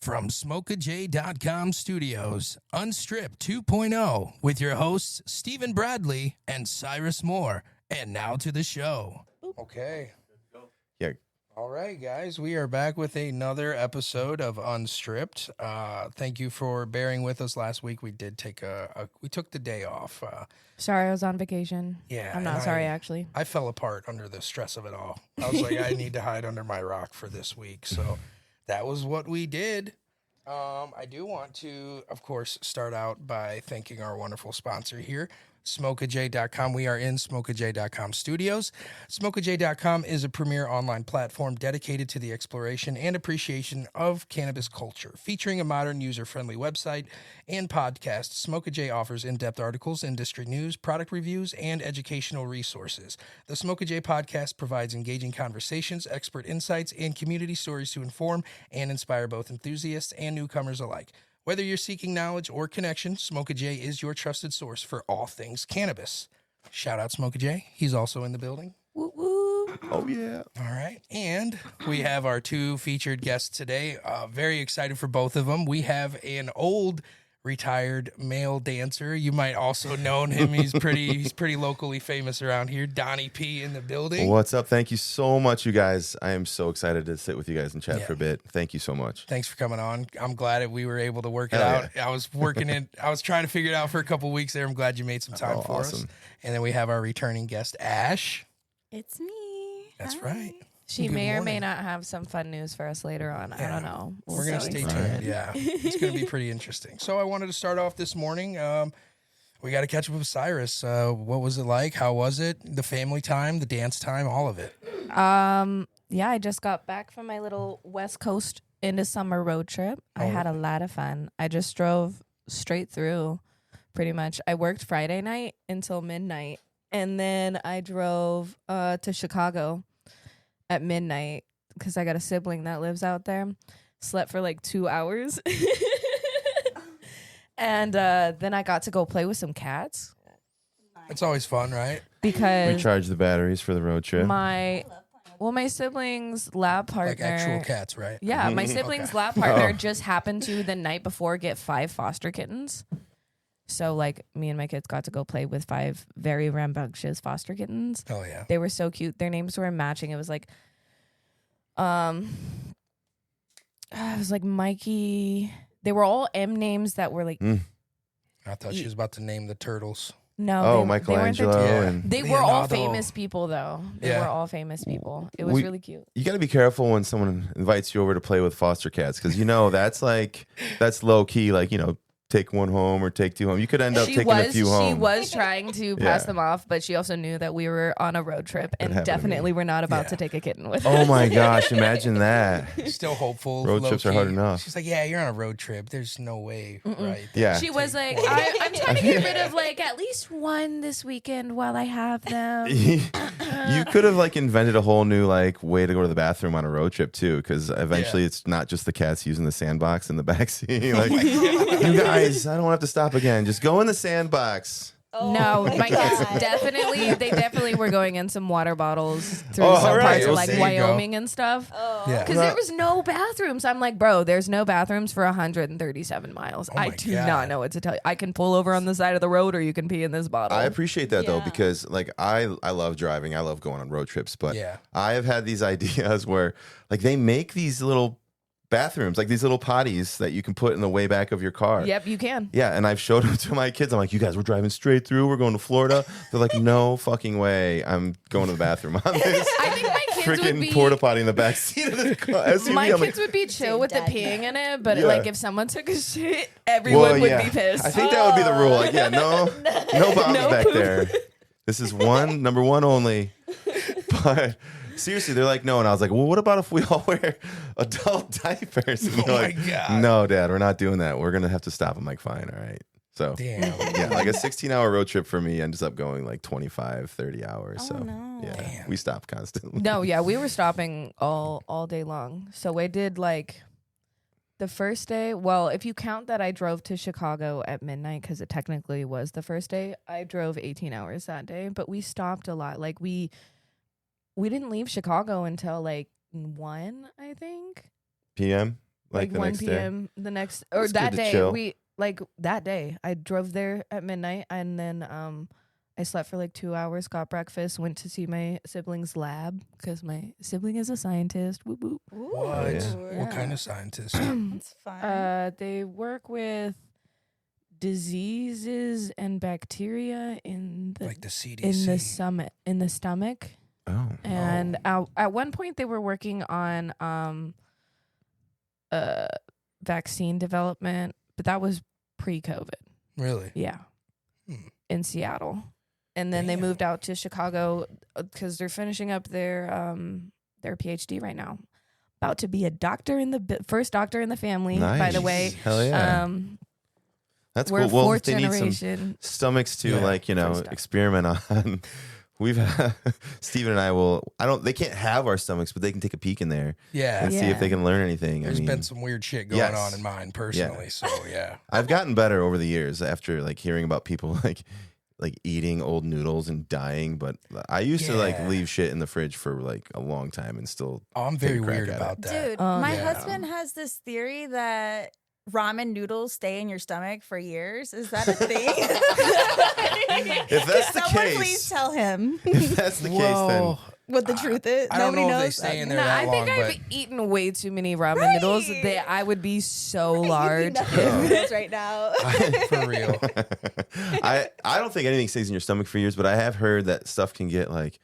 From SmokeAJ.com Studios, Unstripped 2.0 with your hosts, Stephen Bradley and Cyrus Moore. And now to the show. Okay. Yeah. All right, guys. We are back with another episode of Unstripped. Thank you for bearing with us last week. We did take we took the day off. Sorry, I was on vacation. Yeah. I'm not sorry, actually. I fell apart under the stress of it all. I was like, I need to hide under my rock for this week. So that was what we did. I do want to, of course, start out by thanking our wonderful sponsor here, SmokeAJ.com. We are in SmokeAJ.com studios. SmokeAJ.com is a premier online platform dedicated to the exploration and appreciation of cannabis culture. Featuring a modern, user-friendly website and podcast, SmokeAJ offers in-depth articles, industry news, product reviews, and educational resources. The SmokeAJ podcast provides engaging conversations, expert insights, and community stories to inform and inspire both enthusiasts and newcomers alike. Whether you're seeking knowledge or connection, SmokeAJ is your trusted source for all things cannabis. Shout out SmokeAJ. He's also in the building. Woo woo. Oh, yeah. All right. And we have our two featured guests today. Very excited for both of them. We have an old retired male dancer. You might also know him. He's pretty locally famous around here. Donnie P in the building. What's up? Thank you so much, you guys. I am so excited to sit with you guys and chat for a bit. Thank you so much. Thanks for coming on. I'm glad that we were able to work it Hell out. I was working it. I was trying to figure it out for a couple weeks there. I'm glad you made some time for us. And then we have our returning guest, Ash. It's me. That's Hi. right. She Good may or may morning. not have some fun news for us later on. Yeah. I don't know. We're going to stay tuned. Yeah. It's going to be pretty interesting. So I wanted to start off this morning. We got to catch up with Cyrus. What was it like? How was it? The family time, the dance time, all of it. Yeah, I just got back from my little West Coast into summer road trip. I had a lot of fun. I just drove straight through pretty much. I worked Friday night until midnight, and then I drove to Chicago at midnight because I got a sibling that lives out there. Slept for like 2 hours. And then I got to go play with some cats. It's always fun, right? Because Recharge the batteries for the road trip. my sibling's lab partner. Like actual cats, right? Yeah, my sibling's lab partner just happened to the night before get 5 foster kittens. So like me and my kids got to go play with 5 very rambunctious foster kittens. Oh yeah. They were so cute. Their names were matching. It was like Mikey. They were all M names that were like I thought she was about to name the turtles. no. Oh, they Michelangelo. Yeah. And They were all Leonardo. famous people though. They were all famous people. It was really cute. you got to be careful when someone invites you over to play with foster cats because, that's low key, like, take one home or take 2 home. You could end up taking a few home. She was trying to pass them off, but she also knew that we were on a road trip and happened to definitely me. were not about to take a kitten with Oh us. my gosh, imagine that. Still hopeful. Road trips are low-key. hard enough. She's like, yeah, you're on a road trip. There's no way, right? Yeah. She was like, I'm trying to get rid of like at least one this weekend while I have them. You could have like invented a whole new like way to go to the bathroom on a road trip too, because eventually it's not just the cats using the sandbox in the backseat. Like, you guys, I don't have to stop again. Just go in the sandbox. No, my kids definitely were going in some water bottles through Oh, some all right. parts of Well, like there you go. Wyoming and stuff. Yeah. Because there was no bathrooms. I'm like, bro, there's no bathrooms for 137 miles. my I do God. not know what to tell you. I can pull over on the side of the road or you can pee in this bottle. I appreciate that though, Yeah. because like I love driving. I love going on road trips, but Yeah. I have had these ideas where like they make these little bathrooms, like these little potties that you can put in the way back of your car. Yep, you can. Yeah, and I've showed them to my kids. I'm like, you guys, we're driving straight through. We're going to Florida. They're like, no fucking way. I'm going to the bathroom on this I think my kids would freaking be porta potty in the back seat of the car. SUV. my I'm kids like, would be chill with the Dad. peeing in it, but Yeah. like if someone took a shit, everyone would be pissed. I think that would be the rule. Like, yeah, no bombs No back poop. there. This is number one only. But seriously, they're like, no. And I was like, well, what about if we all wear adult diapers? And they're Oh my like, God. no, Dad, we're not doing that. We're going to have to stop. I'm like, fine, all right. So, Damn. yeah, like a 16-hour road trip for me ends up going like 25, 30 hours. Oh, So, no. yeah, Damn. we stop constantly. No, yeah, we were stopping all day long. So we did like the first day. Well, if you count that I drove to Chicago at midnight, because it technically was the first day, I drove 18 hours that day. But we stopped a lot. Like we didn't leave Chicago until like 1, I think. PM? Like the 1 next day? p.m. the next or It's that good to day. chill. That day I drove there at midnight and then I slept for like 2 hours, got breakfast, went to see my sibling's lab because my sibling is a scientist. Whoop whoop. What? yeah. What kind of scientist? That's fun. They work with diseases and bacteria in the Like the CDC. in the stomach. Oh. And at one point they were working on vaccine development, but that was pre-COVID. Really? Yeah. Hmm. In Seattle. And then they Damn. moved out to Chicago because they're finishing up their PhD right now. About to be a doctor first doctor in the family, by the Nice. way. Hell yeah. That's We're cool. Well, fourth they need some generation. stomachs to Yeah. like, experiment on. We've Steven and they can't have our stomachs, but they can take a peek in there Yeah. and see if they can learn anything. There's I mean, been some weird shit going yes. on in mine personally. So yeah. I've gotten better over the years after like hearing about people like eating old noodles and dying, but I used to like Yeah. leave shit in the fridge for like a long time and still Oh, I'm Take a very crack weird at it. about that. Dude, Oh, my yeah. husband has this theory that ramen noodles stay in your stomach for years. Is that a thing? If that's the Someone case- please tell him if that's the case then Whoa. what the truth is. I don't Nobody know if they knows. stay in there Nah, that I think long, I've eaten way too many ramen noodles Right. that I would be so You'd be large. nothing but noodles right now. for real. I don't think anything stays in your stomach for years, but I have heard that stuff can get like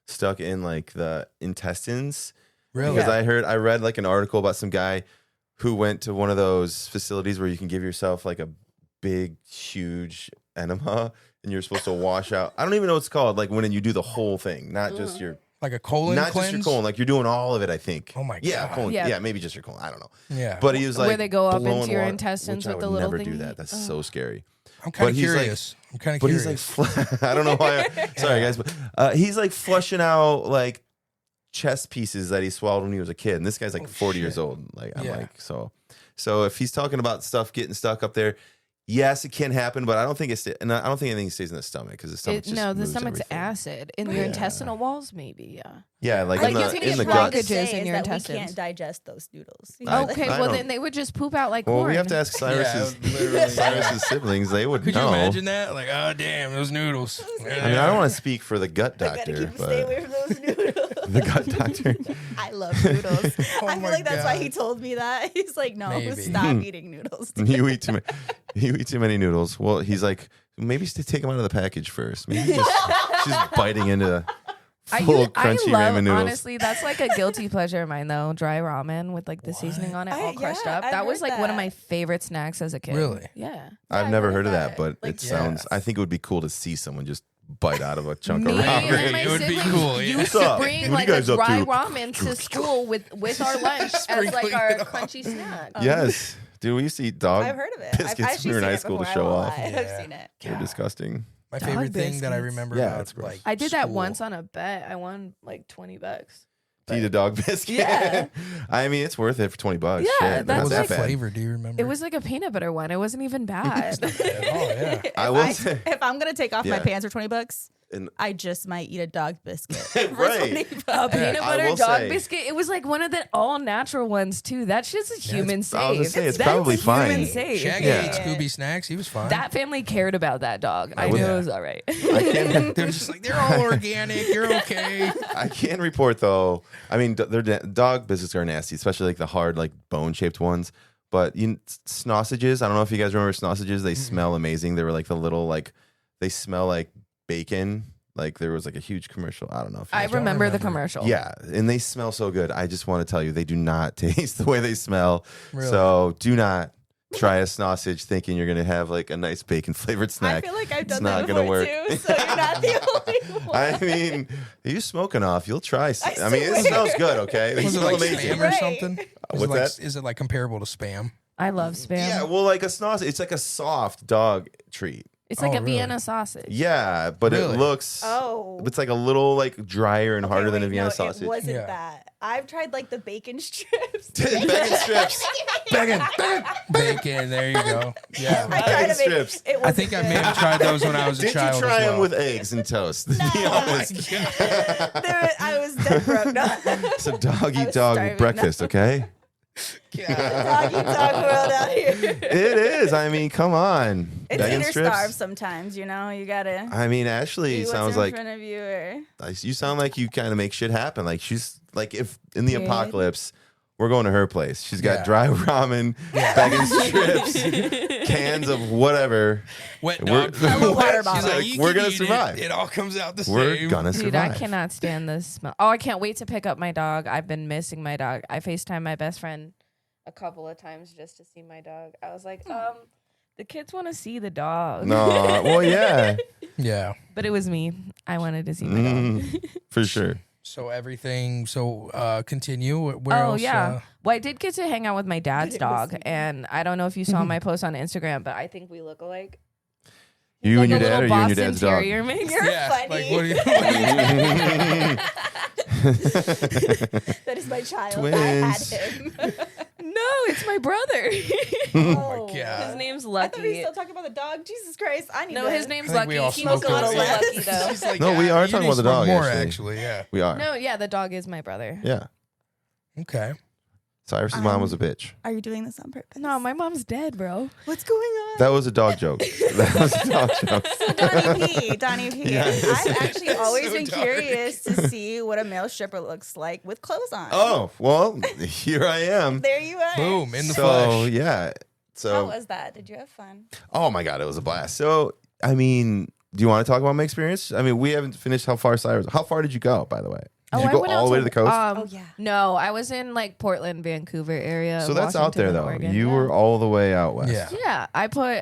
stuck in like the intestines. Really? Because I read like an article about some guy who went to one of those facilities where you can give yourself like a big, huge enema and you're supposed to wash out. I don't even know what it's called. Like when you do the whole thing, not just your, Like a colon not cleanse? just your colon. Like you're doing all of it. I think. Oh my Yeah, God. colon. Yeah. Yeah, maybe just your colon. I don't know. Yeah. But he was like Where they go up blowing into your water, intestines which with I the would little never do thingy. that. That's Oh. so scary. I'm kind but of he's like- curious. I'm kind of But curious. he's like, I don't know why. Sorry guys, but he's like flushing out like chest pieces that he swallowed when he was a kid, and this guy's like 40 years shit. old. Like I'm Yeah. like, so if he's talking about stuff getting stuck up there, yes, it can happen, but I don't think and I don't think anything stays in the stomach because the stomach just No, the moves stomach's everything. acid in your Yeah. intestinal walls, maybe. Yeah. Yeah, like Like, in you the can in get the blockage guts. blockages in your We intestines. can't digest those noodles. I- Okay, I well don't- then they would just poop out like Well, corn. we have to ask Cyrus's literally. Cyrus's siblings. They would Could know. you imagine that? Like, oh damn, those noodles. I mean, I don't want to speak for the gut I gotta doctor, keep stay away but from those noodles. the gut doctor. I love noodles. Oh I feel my like that's why he God. told me that. He's like, no, Maybe. stop eating noodles. You eat too many. You eat too many noodles. Well, he's like, maybe take them out of the package first. Maybe just biting into full crunchy love, ramen noodles. honestly, that's like a guilty pleasure of mine though. Dry ramen with like the seasoning on it, all crushed up. I've That was heard like one of that. my favorite snacks as a kid. Really? Yeah. I've I've never heard heard of that, that. but Like, it sounds. yeah. I think it would be cool to see someone just bite out of a chunk Me of and ramen. my It would be siblings cool, yeah. used What's to up? bring What are like you a guys up dry to? ramen to school with our lunch as like Sprinkling our it on. crunchy snack. Yes, dude, we used to eat dog I've heard of it. biscuits I've when actually we were in seen high it school to before, show I won't off. lie. Yeah. I've seen it. They're disgusting. My Dog favorite thing that I biscuits. remember Yeah, about it's gross. like I did that school- once on a bet. I won like $20. To eat a dog biscuit. Yeah. I mean, it's worth it for $20. Yeah, Shit, that's not What was that the bad. flavor? Do you remember? It was like a peanut butter one. It wasn't even bad. Oh yeah. I will say, If I'm gonna take off my Yeah. pants for $20, and I just might eat a dog biscuit. for Right. $20. A peanut I butter will dog say- biscuit. It was like one of the all natural ones too. That shit's a human I was gonna safe. say, it's That's probably fine. human safe. Shaggy Yeah. ate Scooby snacks. He was fine. That family cared about that dog. I would- knew it was all right. I can They're just like they're all organic. You're okay. I can report though. I mean, their dog biscuits are nasty, especially like the hard, like bone shaped ones. But sausages. I don't know if you guys remember sausages. They smell amazing. They were like the little like they smell like bacon. Like there was like a huge commercial. I don't know. If you I guys remember the remember. commercial. Yeah, and they smell so good. I just want to tell you, they do not taste the way they smell. Really? So do not try a sausage thinking you're gonna have like a nice bacon flavored I snack. feel like I've It's done not that gonna before work. too, so you're not the only one. I mean, you smoking off? You'll try. I mean, it swear. smells good. Okay, they Was it smell like amazing. spam or Right. something? Is What's it like, that? Is it like comparable to spam? I love spam. Yeah, well, like a sausage. It's like a soft dog treat. It's like Oh, a really? Vienna sausage. Yeah, but Really? it looks. Oh. It's like a little like drier and harder than a wait, Vienna no, sausage. It wasn't Yeah. that. I've tried like the bacon strips. Bacon strips. Bacon. Bacon. There you go. Yeah. I tried Bacon a strips. It I think I may have tried those when I was a Did child. you try as them well. with eggs and toast? To be honest. I was dead broke. No. So dog I eat was dog starving. breakfast, okay? Doggy dog world out here. It is. I mean, come on. It's Begging eater strips. starve sometimes, you know. You gotta. I mean, Ashley see what's sounds in like front of you, or you sound like you kind of make shit happen. Like she's like if in the Period. apocalypse. We're going to her place. She's got Yeah. dry ramen, begging strips, cans of whatever. Wet We're- dog. Hella water She's bottle. like, you We're can gonna eat it. survive. It all comes out the We're same. gonna Dude, survive. I cannot stand the smell. Oh, I can't wait to pick up my dog. I've been missing my dog. I FaceTime my best friend a couple of times just to see my dog. I was like, the kids want to see the dog. No, well, yeah, Yeah. But it was me. I wanted to see my dog. for sure. So everything. So continue. Where Oh, else? yeah. Well, I did get to hang out with my dad's dog. And I don't know if you saw my post on Instagram, but I think we look alike. You and your Like a dad, or little you and your Boston dad's dog? Terrier mix. You're Yeah. funny. Like what? That is my child. Twins. I had him. No, it's my brother. Oh my God. His name's I thought we were Lucky. still talking about the dog. Jesus Christ! I need. No, to- his name's I think Lucky. we all He smoke smells a little a little lucky though. She's like, No, we yeah, are you talking need about the to smoke dog, More actually. Yeah. We are. No, yeah, the dog is my brother. Yeah. Okay. Cyrus's mom was a bitch. Are you doing this on purpose? No, my mom's dead, bro. What's going on? That was a dog joke. That was a dog joke. Donnie P. Yes. I've actually always So been dark. curious to see what a male stripper looks like with clothes on. Oh, well, here I am. There you are. Boom in the So, flesh. yeah. How So, was that? Did you have fun? oh my God, it was a blast. So, I mean, do you want to talk about my experience? I mean, we haven't finished how far Cyrus. How far did you go, by the way? Did you I go went all out the way to the coast? Oh, yeah. No, I was in like Portland, Vancouver area. So that's out Washington, there, and though. Oregon. You Yeah. were all the way out west. Yeah. Yeah, I put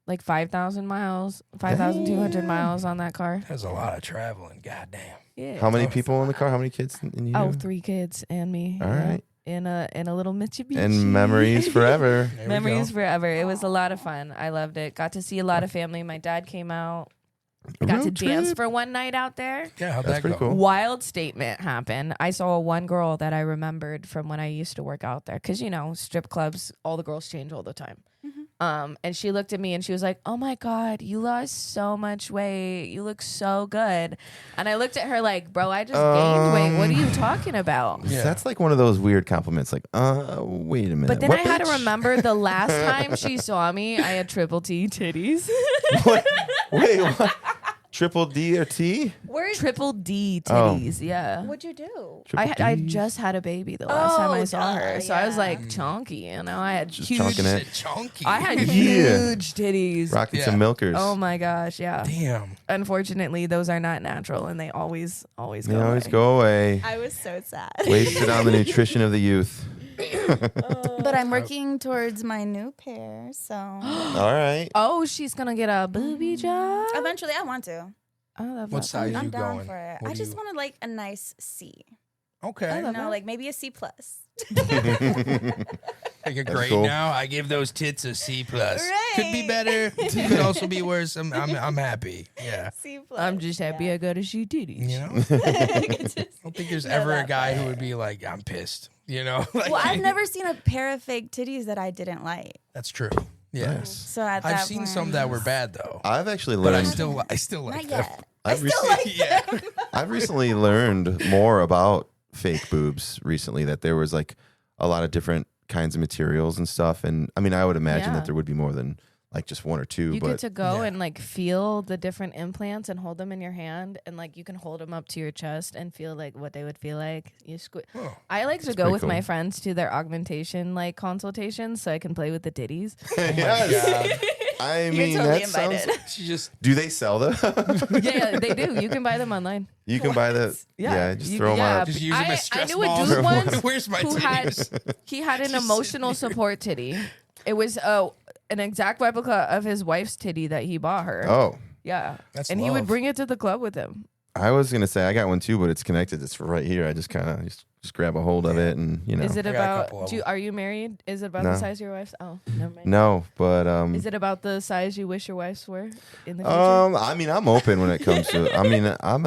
like 5,000 miles, 5,200 miles on that car. That's a lot of traveling. Goddamn. Yeah. How many people in the car? How many kids in you? Oh, 3 kids and me. All yeah. right. In a little Mitsubishi. And memories forever. There we Memories go. forever. It was a lot of fun. I loved it. Got to see a lot of family. My dad came out. I got to Road dance trip. for one night out there. Yeah. How'd That's that pretty go? cool. Wild statement happened. I saw one girl that I remembered from when I used to work out there. Because, you know, strip clubs, all the girls change all the time. And she looked at me and she was like, oh my God, you lost so much weight. You look so good. And I looked at her like, bro, I just gained weight. What are you talking about? Yeah. That's like one of those weird compliments. Like, wait a minute. But then What, I had to bitch? remember the last time she saw me, I had triple T titties. What? Wait, what? Triple D or T? Where? Triple D Oh. titties, yeah. What'd you do? I D? just had a baby the last time I Oh, saw her. So I was yeah. like chunky, you know. I had Just huge chunking it. Chunky. I had Yeah. huge titties. Rocking Yeah. some milkers. Oh my gosh, yeah. Damn. Unfortunately, those are not natural and they always go They always away. go away. I was so sad. Wasted on the nutrition of the youth. But I'm working towards my new pair, so All right. Oh, she's gonna get a booby job. eventually I want to. I love What that. size I'm you down going? for it. What I do just you- wanted like a nice C. Okay. love No, that. like maybe a C plus. Like a That's grade cool. now. I give those tits a C plus. Could be Right. better. Could also be worse. I'm happy. Yeah. C plus. I'm just happy I got to see titties. You know. I It's just- don't think there's Know ever a that guy who part. would be like, I'm pissed. You know. Like, well, I've never seen a pair of fake titties that I didn't like. That's true. Yeah. Nice. So at I've that seen point, some that were bad though. I've actually But I learned. still like not them. yet. I've, Yeah. I've recently learned more about fake boobs recently, that there was like a lot of different kinds of materials and stuff. And I mean, I would imagine Yeah. that there would be more than like just one or two, You but get to go Yeah. and like feel the different implants and hold them in your hand, and like you can hold them up to your chest and feel like what they would feel like. You Oh. I like to That's go pretty with cool. my friends to their augmentation like consultations so I can play with the titties. Yes. I You're mean, totally that sounds. invited. She just Do they sell them? Yeah, they do. You can buy them online. You can buy the. Yeah, just you- throw them yeah, up. just use them I as stress knew a balls. dude once Where's my who had titties? he had an Just emotional support titty. It was an exact replica of his wife's titty that he bought her. Oh, Yeah. That's and he would love. bring it to the club with him. I was gonna say I got one too, but it's connected. It's right here. I just kind of just grab a hold of it, and you know. Is it I got a couple about of them. are you married? Is it about No. the size of your wife's? Oh, never mind. No, but Is it about the size you wish your wives were in the future? I mean, I'm open when it comes to. I mean, I'm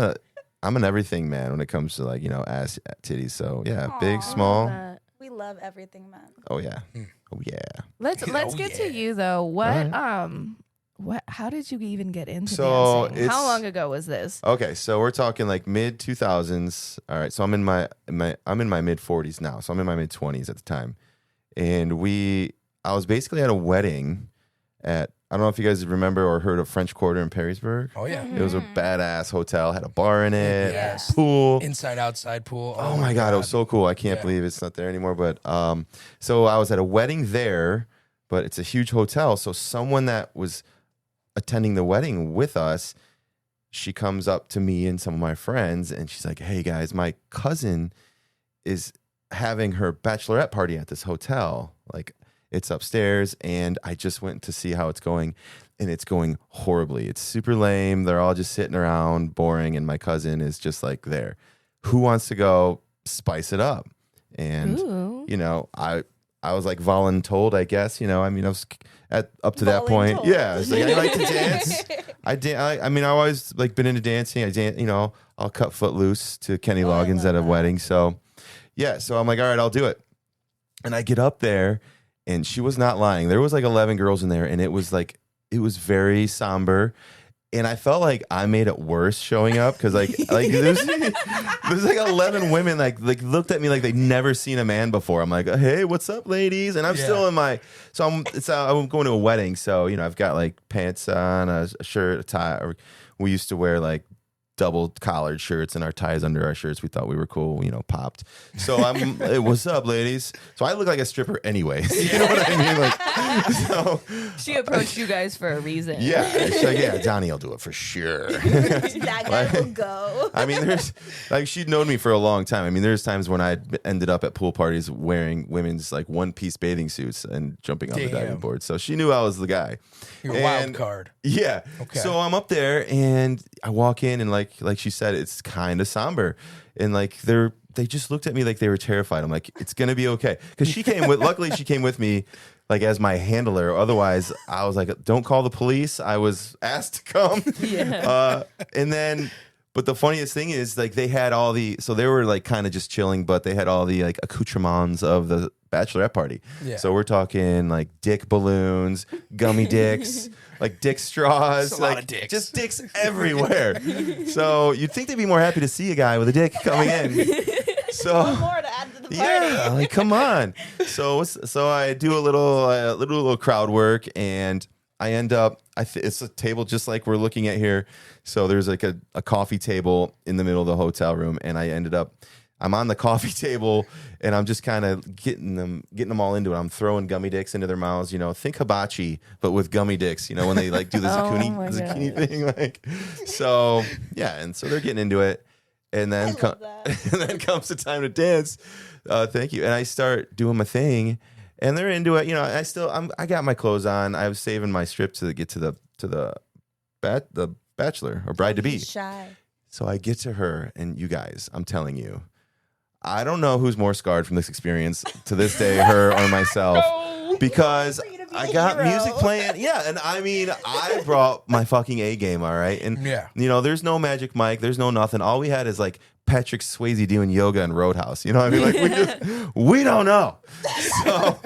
an everything man when it comes to like ass titties. So yeah, big, Aw. small. That. We love everything, man. Oh yeah, Hmm. oh yeah. Let's Oh, get yeah. to you though. What Alright. What? How did you even get into So dancing? How long ago was this? Okay, so we're talking like mid 2000s. All right, so I'm in my mid 40s now. So I'm in my mid 20s at the time, and I was basically at a wedding at, I don't know if you guys remember or heard of French Quarter in Perrysburg. Oh yeah, It was a badass hotel, had a bar in it, Yes. pool. inside outside pool. Oh my God, it was so cool. I can't believe it's not there anymore. But so I was at a wedding there, but it's a huge hotel. So someone that was attending the wedding with us, she comes up to me and some of my friends, and she's like, "Hey guys, my cousin is having her bachelorette party at this hotel. Like, it's upstairs, and I just went to see how it's going, and it's going horribly. It's super lame. They're all just sitting around, boring, and my cousin is just like there. Who wants to go spice it up?" And you know, I was like voluntold, I guess. You know, I mean, I was up to that point. Yeah, it's like, I like to dance. I mean, I've always like been into dancing. I dance, you know, I'll cut footloose to Kenny Loggins at a wedding. So yeah, so I'm like, all right, I'll do it. And I get up there, and she was not lying. There was like 11 girls in there, and it was very somber. And I felt like I made it worse showing up because like there's like 11 women like looked at me like they'd never seen a man before. I'm like, "Hey, what's up, ladies?" And I'm still in my I'm going to a wedding, so you know I've got like pants on, a shirt, a tie. We used to wear like double collared shirts and our ties under our shirts. We thought we were cool, you know, popped. So I'm, "Hey, what's up, ladies?" So I look like a stripper anyways. You know what I mean? Like, so She approached you guys for a reason. yeah, she's like, "Yeah, Donnie will do it for sure." That guy will go. I mean, there's like, she'd known me for a long time. I mean, there's times when I ended up at pool parties wearing women's like one-piece bathing suits and jumping on the diving board. So she knew I was the guy. Your wild card. Yeah. Okay. So I'm up there, and I walk in, and like she said, it's kind of somber, and like they just looked at me like they were terrified. I'm like, "It's gonna be okay," because she came with. Luckily, she came with me like as my handler. Otherwise, I was like, "Don't call the police." I was asked to come. Yeah. And then, but the funniest thing is like they had all the, so they were like kind of just chilling, but they had all the like accoutrements of the bachelorette party. Yeah. So we're talking like dick balloons, gummy dicks, like dick straws, Just a like lot of dicks. just dicks everywhere. So you'd think they'd be more happy to see a guy with a dick coming in. So More to add to the party. yeah, like come on. So I do a little crowd work, and I end up. It's a table just like we're looking at here. So there's like a coffee table in the middle of the hotel room, and I'm on the coffee table, and I'm just kind of getting them all into it. I'm throwing gummy dicks into their mouths. You know, think hibachi, but with gummy dicks. You know, when they like do the zucchini thing, like. So yeah, and so they're getting into it. And then, and then comes the time to dance. Thank you. And I start doing my thing, and they're into it. You know, I got my clothes on. I was saving my strip to get to the bachelor or bride to be. Shy. So I get to her, and you guys, I'm telling you, I don't know who's more scarred from this experience to this day, her or myself, because I got music playing. Yeah, and I mean, I brought my fucking A game, all right? And, you know, there's no Magic Mike. There's no nothing. All we had is, like, Patrick Swayze doing yoga in Roadhouse. You know what I mean? Like, we don't know. So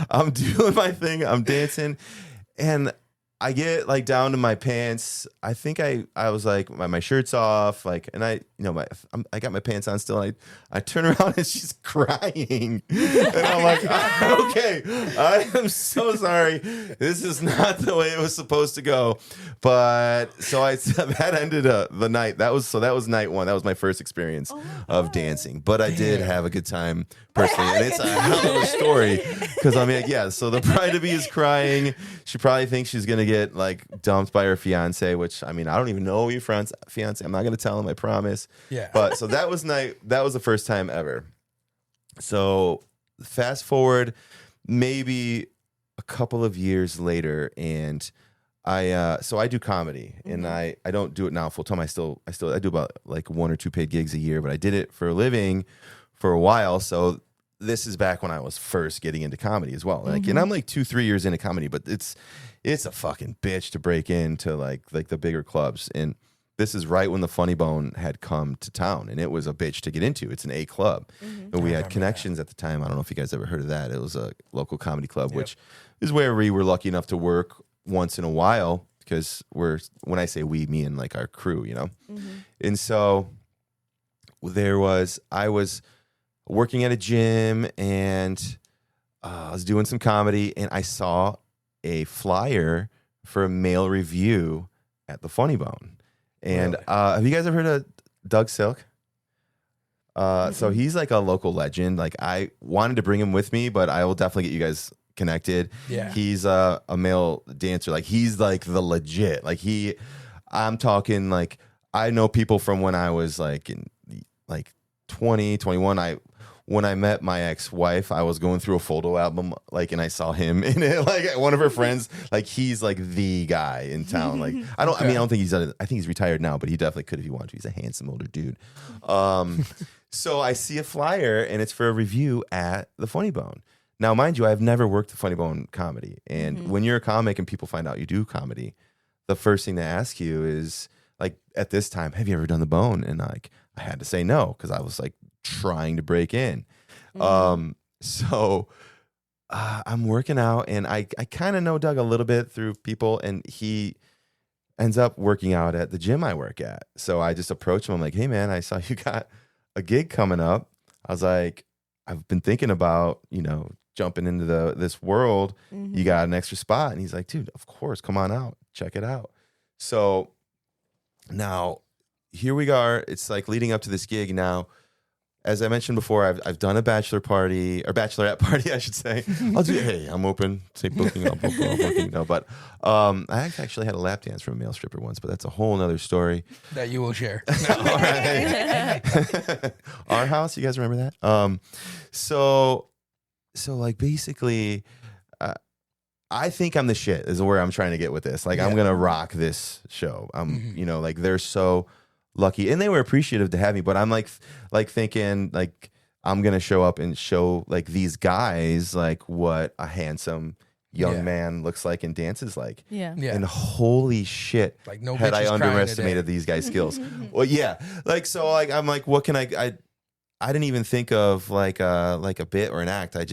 I'm doing my thing. I'm dancing, and I get like down to my pants. I think I was like my shirt's off, like, and I I got my pants on still. And I turn around, and she's crying, and I'm like, okay, I am so sorry. This is not the way it was supposed to go. But so that ended the night. That was night one. That was my first experience of dancing. But I did have a good time personally, and it's a hell of a story because I mean, yeah. So the bride to be is crying. She probably thinks she's gonna get like dumped by her fiance, which I mean, I don't even know your fiance. I'm not gonna tell him, I promise. Yeah. But so that was the first time ever. So fast forward maybe a couple of years later, and I do comedy, and I don't do it now full time. I do about like 1 or 2 paid gigs a year, but I did it for a living for a while. So this is back when I was first getting into comedy as well. Like, and I'm like 2-3 years into comedy, but it's a fucking bitch to break into like the bigger clubs. And this is right when the Funny Bone had come to town, and it was a bitch to get into. It's an A club, and we had connections at the time. I don't know if you guys ever heard of that. It was a local comedy club, which is where we were lucky enough to work once in a while because when I say we, me and like our crew, you know? And so I was working at a gym and I was doing some comedy and I saw a flyer for a male review at the Funny Bone. And Really? have you guys ever heard of Doug Silk? So he's like a local legend. Like I wanted to bring him with me, but I will definitely get you guys connected. Yeah. He's a male dancer. Like he's like the legit. Like I'm talking like I know people from when I was like in like 20, 21. When I met my ex-wife, I was going through a photo album, like, and I saw him in it. Like one of her friends, like he's like the guy in town. Like I don't think he's done it. I think he's retired now, but he definitely could if he wanted to. He's a handsome older dude. So I see a flyer and it's for a review at the Funny Bone. Now, mind you, I've never worked the Funny Bone comedy. And when you're a comic and people find out you do comedy, the first thing they ask you is like, at this time, have you ever done the Bone? And like, I had to say no, because I was like trying to break in. So I'm working out and I kind of know Doug a little bit through people, and he ends up working out at the gym I work at. So I just approach him. I'm like, hey man, I saw you got a gig coming up. I was like, I've been thinking about, jumping into this world. You got an extra spot? And he's like, dude, of course, come on out, check it out. So now here we are. It's like leading up to this gig. Now, as I mentioned before, I've done a bachelorette party, I should say. Hey, I'm open. Say booking, I'll book, booking. No, but I actually had a lap dance from a male stripper once, but that's a whole nother story. That you will share. All right. Our house, you guys remember that? So like basically, I think I'm the shit is where I'm trying to get with this. Like I'm gonna rock this show. Like they're so lucky, and they were appreciative to have me. But I'm like thinking like I'm gonna show up and show like these guys like what a handsome young man looks like and dances like. Yeah. And holy shit, Like no had I bitches crying underestimated today. these guys' skills. Well, yeah. Like so, like I'm like, what can I didn't even think of like a bit or an act. I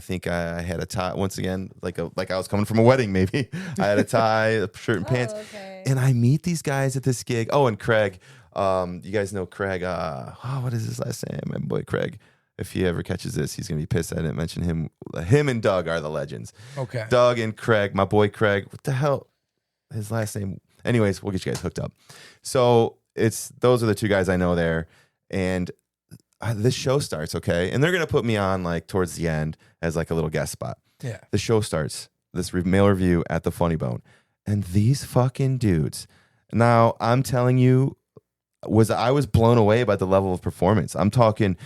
think I had a tie once again, like I was coming from a wedding. Maybe I had a tie, a shirt and pants, and I meet these guys at this gig. Oh, and Craig, you guys know Craig. What is his last name? My boy Craig. If he ever catches this, he's gonna be pissed I didn't mention him. Him and Doug are the legends. Okay. Doug and Craig, my boy Craig. What the hell? His last name. Anyways, we'll get you guys hooked up. So those are the two guys I know there, and this show starts, okay? And they're going to put me on like towards the end as like a little guest spot. Yeah. The show starts, this male review at the Funny Bone. And these fucking dudes. Now, I'm telling you, I was blown away by the level of performance. I'm talking,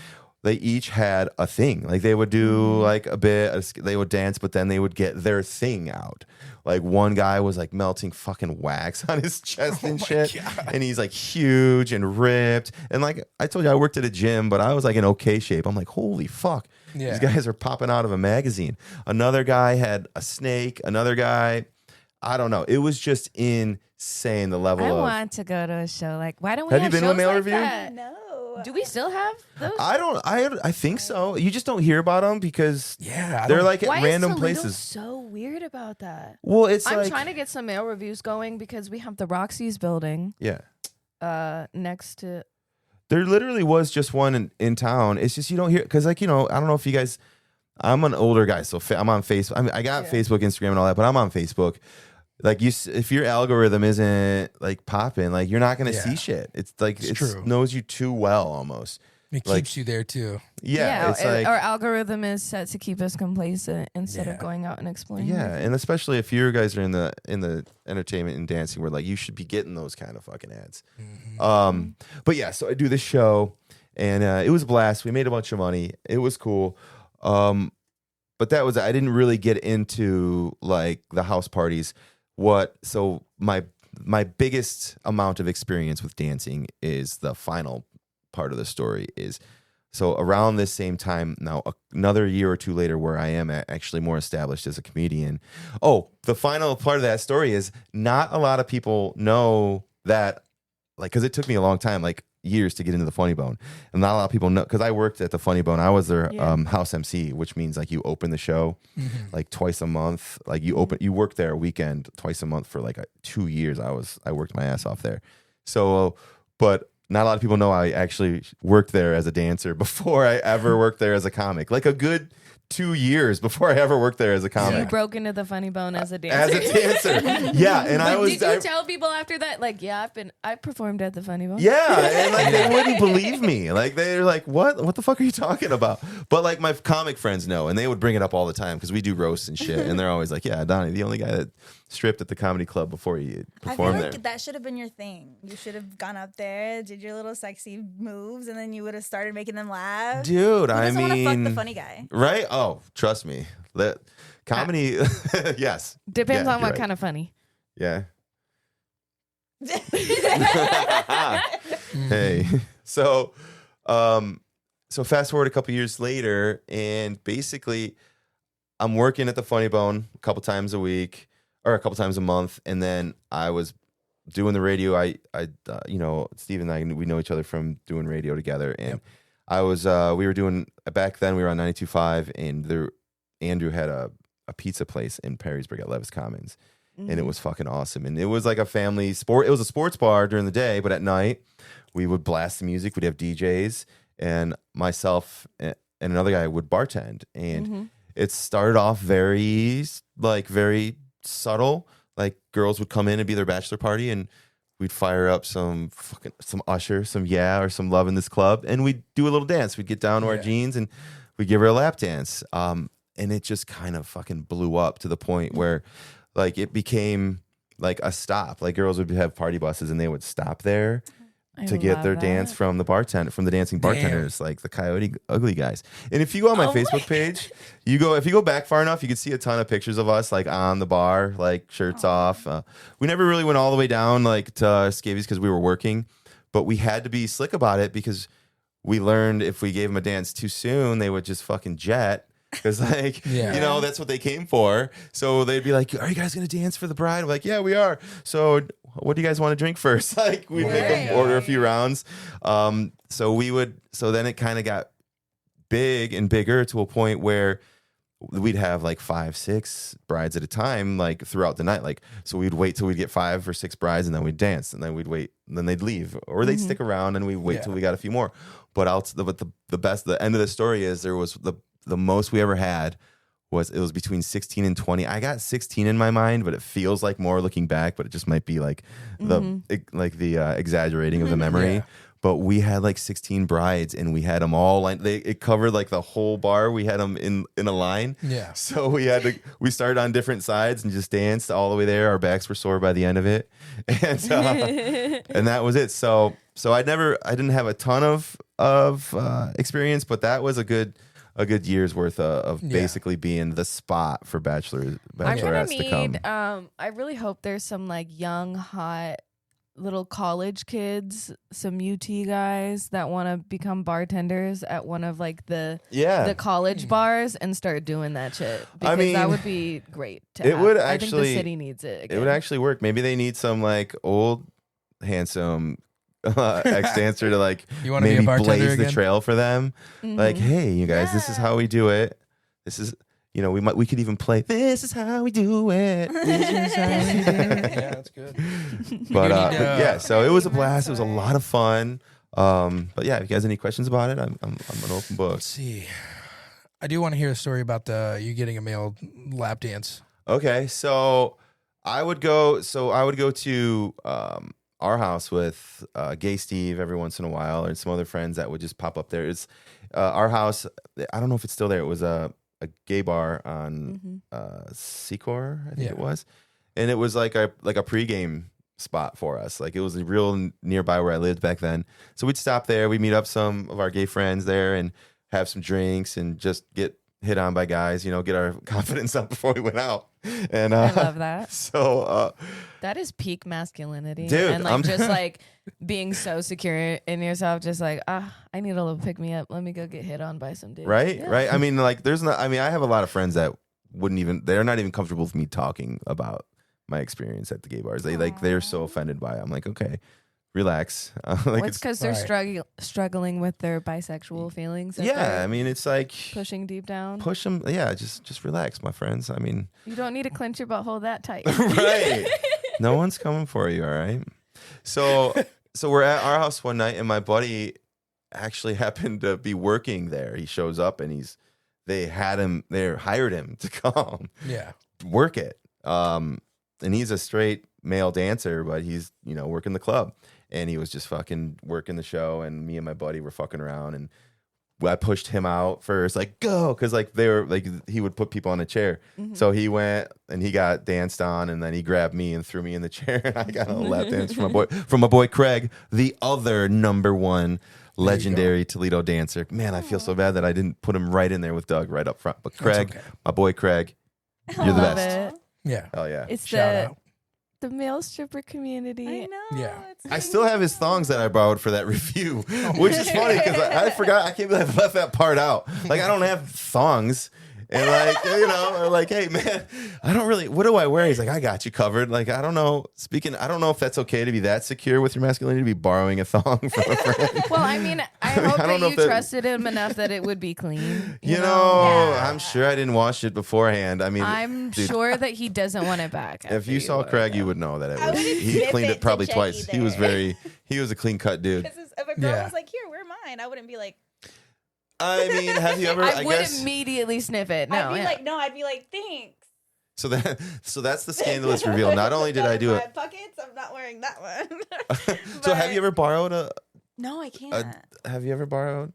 they each had a thing. Like they would do like a bit, they would dance, but then they would get their thing out. Like one guy was like melting fucking wax on his chest and shit. God. And he's like huge and ripped. And like I told you, I worked at a gym, but I was like in okay shape. I'm like, holy fuck. Yeah. These guys are popping out of a magazine. Another guy had a snake. Another guy, I don't know. It was just insane, the level I of. want to go to a show. Like, why don't we Have have you been to a shows male like review? that? No. Do we still have those? I think so. You just don't hear about them because Yeah. they're like Why at random is Toledo places. so weird about that? Well, it's I'm like trying to get some male reviews going because we have the Roxy's building yeah. next to. There literally was just one in town. It's just you don't hear because like I don't know if you guys. I'm an older guy, so I'm on Facebook. I mean, I got Facebook, Instagram, and all that, but I'm on Facebook. Like if your algorithm isn't like popping, like you're not gonna see shit. It's like it true. knows you too well almost. It like- keeps you there too. Yeah, it's like our algorithm is set to keep us complacent instead Yeah. of going out and exploring. yeah, and especially if you guys are in the entertainment and dancing, where like you should be getting those kind of fucking ads. But yeah, so I do this show, and it was a blast. We made a bunch of money. It was cool. But that was I didn't really get into like the house parties. So my biggest amount of experience with dancing is the final part of the story is so around this same time now another year or two later where I am actually more established as a comedian. Oh, the final part of that story is not a lot of people know that like because it took me a long time. Like years to get into the Funny Bone, and not a lot of people know because I worked at the Funny Bone. I was their house MC, which means like you open the show like twice a month. Like you work there a weekend twice a month for like 2 years. I worked my ass off there. So, but not a lot of people know I actually worked there as a dancer before I ever worked there as a comic. Like a good 2 years before I ever worked there as a comic. So you broke into the Funny Bone as a dancer. As a dancer, yeah. And did you tell people after that, like, yeah, I performed at the Funny Bone? Yeah, and like they wouldn't believe me. Like they're like, what the fuck are you talking about? But like my comic friends know, and they would bring it up all the time because we do roasts and shit, and they're always like, yeah, Donnie, the only guy that stripped at the comedy club before you performed I feel like there. that should have been your thing. You should have gone up there, did your little sexy moves, and then you would have started making them laugh. Dude, I mean, want to fuck the mean, funny guy, right? Oh, trust me, that comedy, yes, Depends Yeah, on you're what right. kind of funny. Yeah. Hey, so fast forward a couple years later, and basically, I'm working at the Funny Bone a couple times a week or a couple times a month, and then I was doing the radio. I Steve and I, we know each other from doing radio together, and I was we were doing back then. We were on 92.5, and Andrew had a pizza place in Perrysburg at Levis Commons. And it was fucking awesome. And it was like a family sport. It was a sports bar during the day, but at night we would blast the music. We'd have DJs, and myself and another guy would bartend. And it started off very subtle. Like girls would come in and be their bachelor party, and we'd fire up some Usher, some Yeah, or some Love in This Club, and we'd do a little dance. We'd get down to our jeans and we'd give her a lap dance. And it just kind of fucking blew up to the point where like it became like a stop. Like girls would have party buses and they would stop there to get their dance from the dancing bartenders, like the Coyote Ugly guys. And if you go on my Facebook page, if you go back far enough, you can see a ton of pictures of us like on the bar, like shirts off. We never really went all the way down like to scabies because we were working, but we had to be slick about it because we learned if we gave them a dance too soon, they would just fucking jet. Because like, that's what they came for. So they'd be like, are you guys going to dance for the bride? We're like, yeah, we are. So what do you guys want to drink first? Like we'd make them order a few rounds. So then it kind of got big and bigger to a point where we'd have like 5-6 brides at a time, like throughout the night. Like, so we'd wait till we'd get 5 or 6 brides, and then we'd dance, and then we'd wait, and then they'd leave, or they'd stick around, and we'd wait till we got a few more. But the end of the story is there was the most we ever had was between 16 and 20. I got 16 in my mind, but it feels like more looking back, but it just might be like the exaggerating of the memory. Yeah. But we had like 16 brides, and we had them all it covered like the whole bar. We had them in a line. Yeah. So we started on different sides and just danced all the way there. Our backs were sore by the end of it. And and that was it. So I didn't have a ton of experience, but that was a good year's worth of basically being the spot for bachelorettes to come. I really hope there's some like young, hot little college kids, some UT guys that want to become bartenders at one of like the college bars and start doing that shit. Because that would be great to have. I think the city needs it again. It would actually work. Maybe they need some like old, handsome ex-dancer to like maybe blaze the trail for them. Like, hey, you guys, this is how we do it. This is, we could even play This Is How We Do It. Yeah, that's good. But so it was a blast. It was a lot of fun. But yeah, if you guys have any questions about it, I'm an open book. Let's see. I do want to hear a story about you getting a male lap dance. Okay, so I would go to our house with Gay Steve every once in a while, and some other friends that would just pop up there. It's our house. I don't know if it's still there. It was a gay bar on Secor, I think it was, and it was like a pregame spot for us. Like it was real nearby where I lived back then. So we'd stop there. We'd meet up some of our gay friends there and have some drinks and just get hit on by guys. Get our confidence up before we went out. And I love that. So that is peak masculinity, dude. And like just like being so secure in yourself, just like I need a little pick me up. Let me go get hit on by some dude. Right. I mean, like I have a lot of friends that they're not even comfortable with me talking about my experience at the gay bars. They're so offended by it. I'm like, okay, relax. Well, it's because they're Right. struggling with their bisexual feelings. that yeah, they're I mean, it's like pushing deep down. push them. Yeah, just relax, my friends. I mean, You don't need to clench your butthole that tight. right. No one's coming for you. All right. So we're at our house one night, and my buddy actually happened to be working there. He shows up, and they hired him to come Yeah. work it. And he's a straight male dancer, but he's, working the club. And he was just fucking working the show, and me and my buddy were fucking around, and I pushed him out first, like, go, because like they were like he would put people on a chair. So he went and he got danced on, and then he grabbed me and threw me in the chair, and I got a lap dance from my boy Craig, the other number one legendary Toledo dancer. Man, I feel so bad that I didn't put him right in there with Doug right up front. But Craig, okay. my boy Craig, you're the Love best. it. Yeah. Hell yeah. It's Shout out. the male stripper community. I know. Yeah. It's I still have his thongs that I borrowed for that review, which is funny because I forgot. I can't believe I left that part out. Like, I don't have thongs. And like, hey man, I don't really, what do I wear? He's like, I got you covered. Like, I don't know. I don't know if that's okay to be that secure with your masculinity, to be borrowing a thong from a friend. Well, I mean, I hope I don't know that if you that- trusted him enough that it would be clean. You know? know, Yeah. I'm sure I didn't wash it beforehand. I mean, I'm dude, sure that he doesn't want it back. if after you saw wear Craig, it. you would know that it I was. wouldn't He sniff cleaned it it to probably check twice. He was either. he was a clean cut dude. Because if a girl Yeah. was like, "Here, wear mine," I wouldn't be like. I mean, have you ever? I would guess. immediately sniff it. No, I'd be yeah. like, "No," I'd be like, "Thanks." So that's the scandalous reveal. Not only did I do My it. pockets, I'm not wearing that one. So have But- you ever borrowed No, I can't. Have you ever borrowed?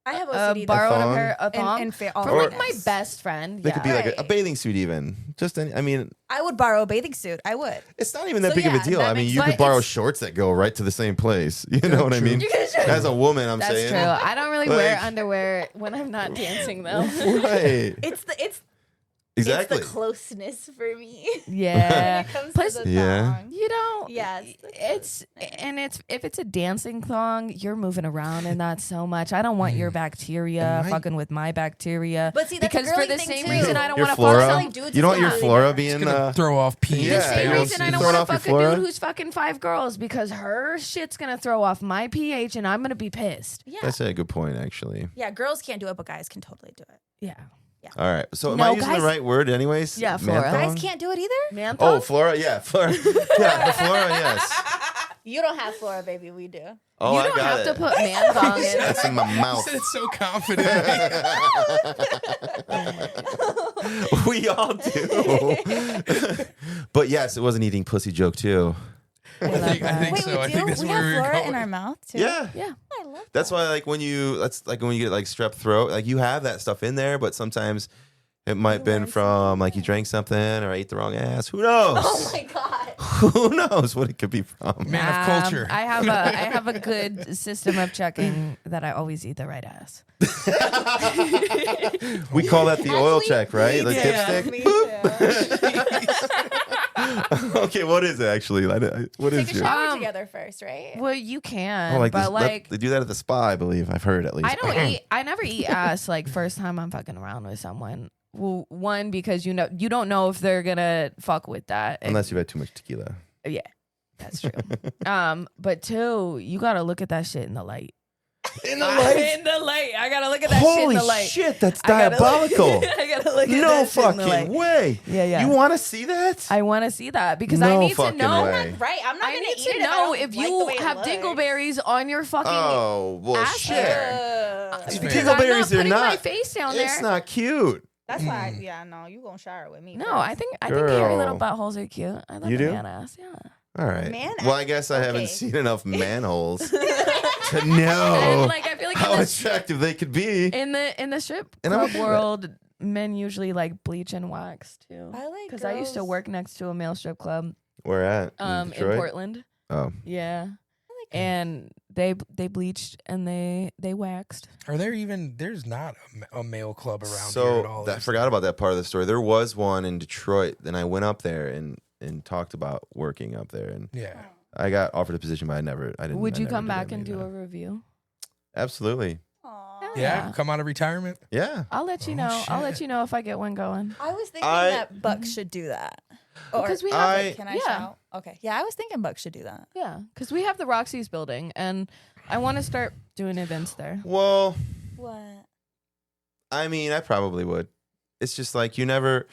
I have OCD. borrowed thong? a pair of thong and from Or- like my best friend. They could be yeah. like a Right. bathing suit, even. Just any. I mean, I would borrow a bathing suit. I would. it's not even that So big of a yeah, deal. that I mean, makes- you but could borrow it's- shorts that go right to the same place. You know what I true. mean? As a woman, I'm That's saying. true. I don't really wear Like- underwear when I'm not dancing though. Right. It's Exactly. the closeness for me. Yeah. when it comes Plus- to the Yeah. thong. You don't. Yeah, It's if it's a dancing thong, you're moving around in that so much. I don't want your bacteria And my- fucking with my bacteria. But see, that's a because for girly the thing, same too. reason I don't Your want to flora. fuck Telling dudes You don't it's want your not flora really being. It's gonna throw off pee. Yeah, the same you reason I don't throw it want to off your fuck a flora? dude who's fucking 5 girls because her shit's gonna throw off my pH and I'm gonna be pissed. Yeah. That's a good point, actually. Yeah, girls can't do it, but guys can totally do it. Yeah. All right. So am No, I using guys- the right word, anyways? Yeah, Man flora. thong? Guys can't do it either? Man Oh, thong? flora. Yeah, flora. Yeah, the flora. Yes. You don't have flora, baby. We do. Oh, you I don't got have it. to put man thong in. That's in my You mouth. said it so confident. We all do. But yes, it was an eating pussy joke too. I think Wait, so. I we think do? that's We where have we were flora going. in our mouth, too? Yeah. Yeah. I love that. That's why when you get like strep throat, like you have that stuff in there, but sometimes it might have been learn from like you drank something or ate the wrong ass. Who knows? Oh, my God. Who knows what it could be from? Man of culture. I have a good system of checking that I always eat the right ass. We call that the oil Actually, check, right? The Yeah, dipstick. me too. Okay, what is it actually? What is Take a your? shower Um, together first, right? Well, you can, Oh, like but this, like they do that at the spa, I believe. I've heard at least. I never eat ass like first time I'm fucking around with someone. Well, one, because you don't know if they're gonna fuck with that. Unless you've had too much tequila. Yeah, that's true. But two, you gotta look at that shit in the light. In the In the light. I gotta look at that shit in Holy the light. shit, that's I gotta look- diabolical. I gotta look at No that shit in the fucking light. way. Yeah. You want to see that? I want to see that because No I need to fucking know. way. Right. I'm not I going need to to eat it know if, I if don't like the you way it have looks. dingleberries on your fucking. Oh, well, ass shit. Because fair. I'm not Dingleberries are putting my not. face down there. It's not cute. That's why. Yeah, no, you going to shower with me. No, first. I think hairy little Girl. buttholes are cute. I love You the do? man ass. Yeah. All right. Man, well, I guess I haven't okay. seen enough manholes to And know like I feel like how in attractive they could be. the strip And I'm club okay with world, men usually like bleach and wax too. I like Because I used to girls- work next to a male strip club Where at? in Detroit? Portland. Oh. Yeah. like And they bleached and they waxed. Are there even? There's not a male club around here So at all. I forgot about that part of the story. There was one in Detroit. Then I went up there and talked about working up there, and Yeah. I got offered a position, but I didn't. Would I you never come did back and any do of a that. review? Absolutely. Aw. Yeah. Yeah. Come out of retirement. Yeah. I'll let you Oh, know. I'll shit. let you know if I get one going. I was thinking I- that Buck should do that. Or Because we have can I shout? Okay. Yeah, I was thinking Buck should do that. Yeah, because we have the Roxy's building, and I want to start doing events there. Well, What? I mean, I probably would. It's just like you're never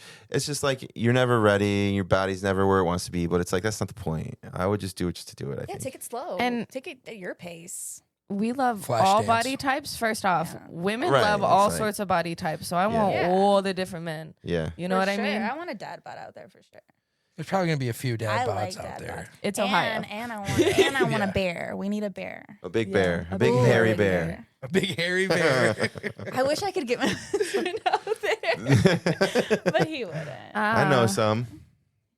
ready. Your body's never where it wants to be. But it's like that's not the point. I would just do it just to do it. I think. Take it slow And take it at your pace. We love Flash all dance. body types. First off, women Right, love all it's like- sorts of body types. So I want Yeah. all the different men. Yeah. You know For what I sure. mean? I want a dad bod out there for sure. There's probably gonna be a few dad I bods like out dad there. bods. It's Ohio. And I want a bear. We need a bear. A big Yeah. bear. A A big big hairy hairy bear. A big hairy bear. I wish I could get my husband out there, but he wouldn't. I know some.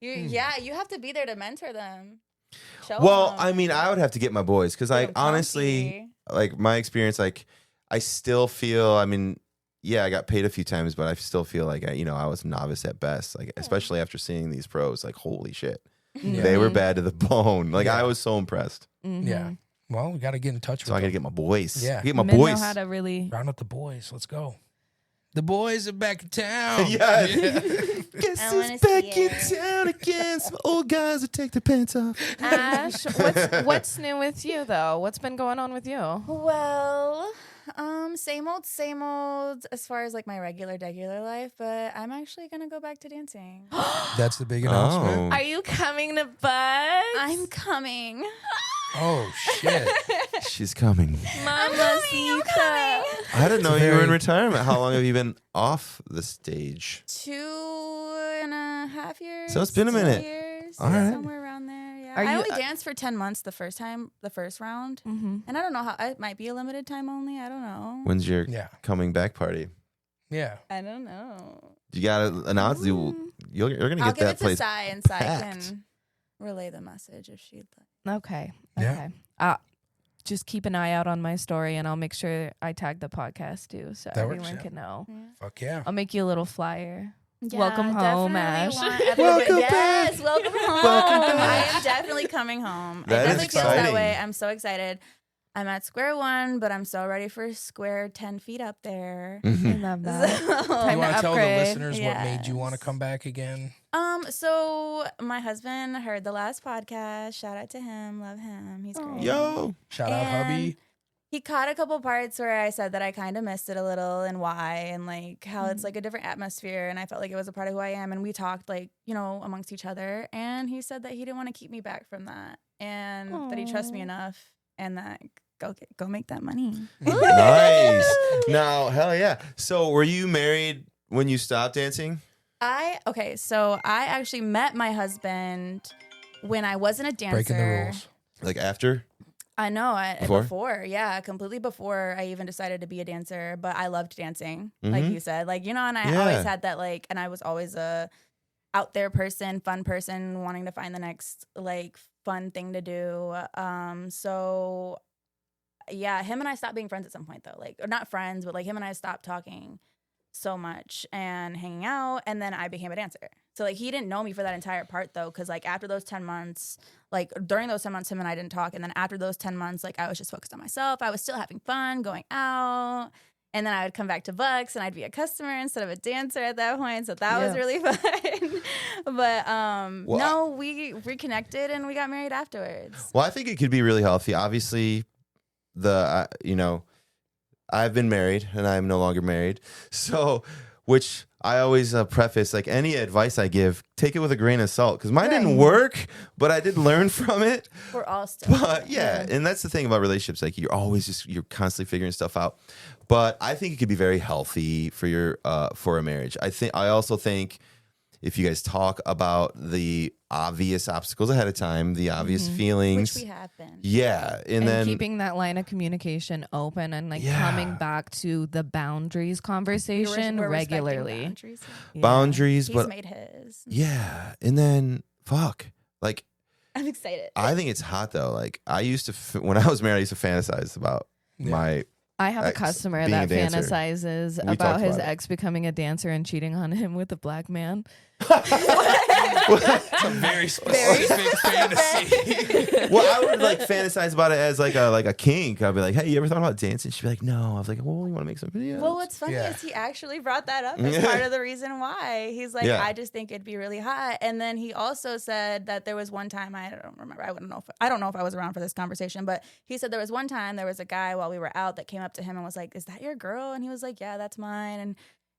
Yeah, you have to be there to mentor them. Show Well, them. I mean, I would have to get my boys because Get I 'em honestly, comfy. like my experience, like I still feel. I mean, yeah, I got paid a few times, but I still feel like I was novice at best. Like especially after seeing these pros, like holy shit, Yeah. they were bad to the bone. Like Yeah. I was so impressed. Mhm. Yeah. Well, we got to get in touch with So I got to them. get my boys. Yeah. Get my Men boys. know how to really. Round up the boys. Let's go. The boys are back in town. Yes. Yeah. Guess I wanna it's back see in it. town again. Some old guys who take their pants off. Ash, what's new with you though? What's been going on with you? Well, same old as far as like my regular life, but I'm actually gonna go back to dancing. That's the big announcement. Are you coming to Bugs? I'm coming. Oh shit. She's coming. Mamacita. I didn't know It's you were in very- retirement. How long have you been off the stage? 2.5 years. So it's been a 2 minute. years, All right. somewhere around there. Yeah, Are I you- only danced for 10 months the first round, Mm-hmm. and I don't know how. It might be a limited time only. I don't know. When's your Yeah. coming back party? Yeah. I don't know. You gotta announce you're gonna I'll get give that it to place. Sai, and Sai packed. can relay the message if she'd like. Okay. Yeah. Okay. Just keep an eye out on my story, and I'll make sure I tag the podcast too, so That works, everyone yeah. can know. Fuck yeah. I'll make you a little flyer. Yeah, Welcome home, definitely Ash. want everybody- Welcome yes, back. welcome home. Welcome I back. am definitely coming home. That it is definitely feels that exciting. way. I'm so excited. I'm at square one, but I'm so ready for square 10 feet up there. I Mhm. love that. You So, Time want to to tell the upgrade. listeners what made you want to Yes. come back again? so my husband heard the last podcast. Shout out to him. Love him. He's great. Yo, Shout out, hubby. He caught a couple parts where I said that I kind of missed it a little and why and like how it's Mm. like a different atmosphere and I felt like it was a part of who I am and we talked like, amongst each other and he said that he didn't want to keep me back from that and that he trusts me Aw. enough and that go make that money. nice. Now, hell yeah. So, were you married when you stopped dancing? So I actually met my husband when I wasn't a dancer. Breaking the rules. Like after? I know. Before? Before, yeah, completely before I even decided to be a dancer. But I loved dancing, like Mhm. you said, and I Yeah. always had that, and I was always a out there person, fun person, wanting to find the next fun thing to do. So yeah, him and I stopped being friends at some point though, or not friends, but him and I stopped talking so much and hanging out, and then I became a dancer. So he didn't know me for that entire part though, because after those 10 months, during those 10 months, him and I didn't talk, and then after those 10 months, I was just focused on myself. I was still having fun, going out, and then I would come back to Bucks, and I'd be a customer instead of a dancer at that point. So that was Yeah. really fun. But Well, no, we reconnected and we got married afterwards. Well, I think it could be really healthy. Obviously, I've been married and I'm no longer married. So, which I always preface, any advice I give, take it with a grain of salt because mine didn't Right. work, but I did learn from it. We're all still. But yeah, and that's the thing about relationships. You're constantly figuring stuff out. But I think it could be very healthy for for a marriage. I also think if you guys talk about the obvious obstacles ahead of time, the obvious feelings. Which we have been. Yeah. And then keeping that line of communication open and Yeah. coming back to the boundaries conversation We're respecting regularly. boundaries. Yeah. boundaries, He's but made his. yeah. And then I'm excited. I think it's hot though. I used to, when I was married, I used to fantasize about Yeah. my, I have a Ex customer being that a dancer. fantasizes We about talked his about it. ex becoming a dancer and cheating on him with a black man. It's a very specific fantasy. Well, I would like fantasize about it as like a kink. I'd be like, hey, you ever thought about dancing? She'd be like, no. I was like, well, you want to make some videos? Well, what's funny is he actually brought that up as part of the reason why. He's like, I just think it'd be really hot. And then he also said that there was one time, I don't remember, I don't know if I was around for this conversation, but he said there was one time there was a guy while we were out that came up to him and was like, is that your girl? And he was like, yeah, that's mine. And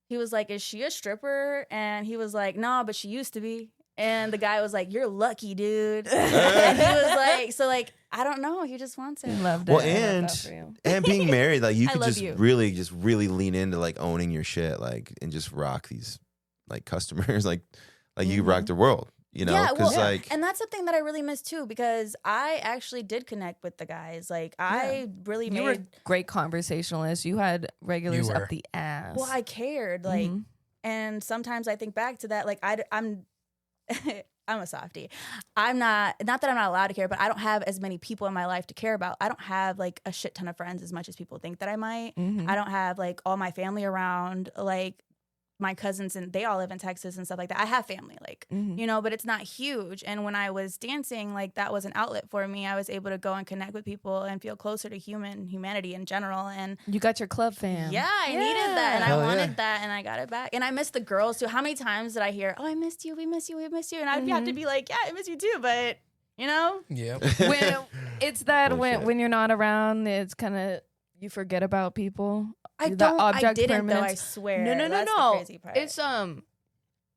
he was like, is she a stripper? And he was like, no, but she used to be. And the guy was like, you're lucky, dude. And he was like, so like, I don't know. He just wants it. Loved it. Well, and being married, like you could just really lean into like owning your shit, like, and just rock these like customers, like you rock the world, you know? Yeah, well, like, and that's something that I really miss too, because I actually did connect with the guys. Like I really You were great conversationalist. You had regulars up the ass. Well, I cared, like, and sometimes I think back to that, like I'm I'm a softie. I'm not that I'm not allowed to care, but I don't have as many people in my life to care about. I don't have like a shit ton of friends as much as people think that I might. I don't have like all my family around, like my cousins, and they all live in Texas and stuff like that. I have family, like, you know, but it's not huge. And when I was dancing, like that was an outlet for me. I was able to go and connect with people and feel closer to humanity in general. And you got your club fam. Yeah, I needed that. And I wanted that, and I got it back. And I miss the girls too. How many times did I hear, oh, I missed you, we miss you, we miss you? And I'd have to be like, yeah, I miss you too, but you know? Yeah. When it's that when you're not around, it's kind of, you forget about people. I didn't though, I swear. No. That's the crazy part. It's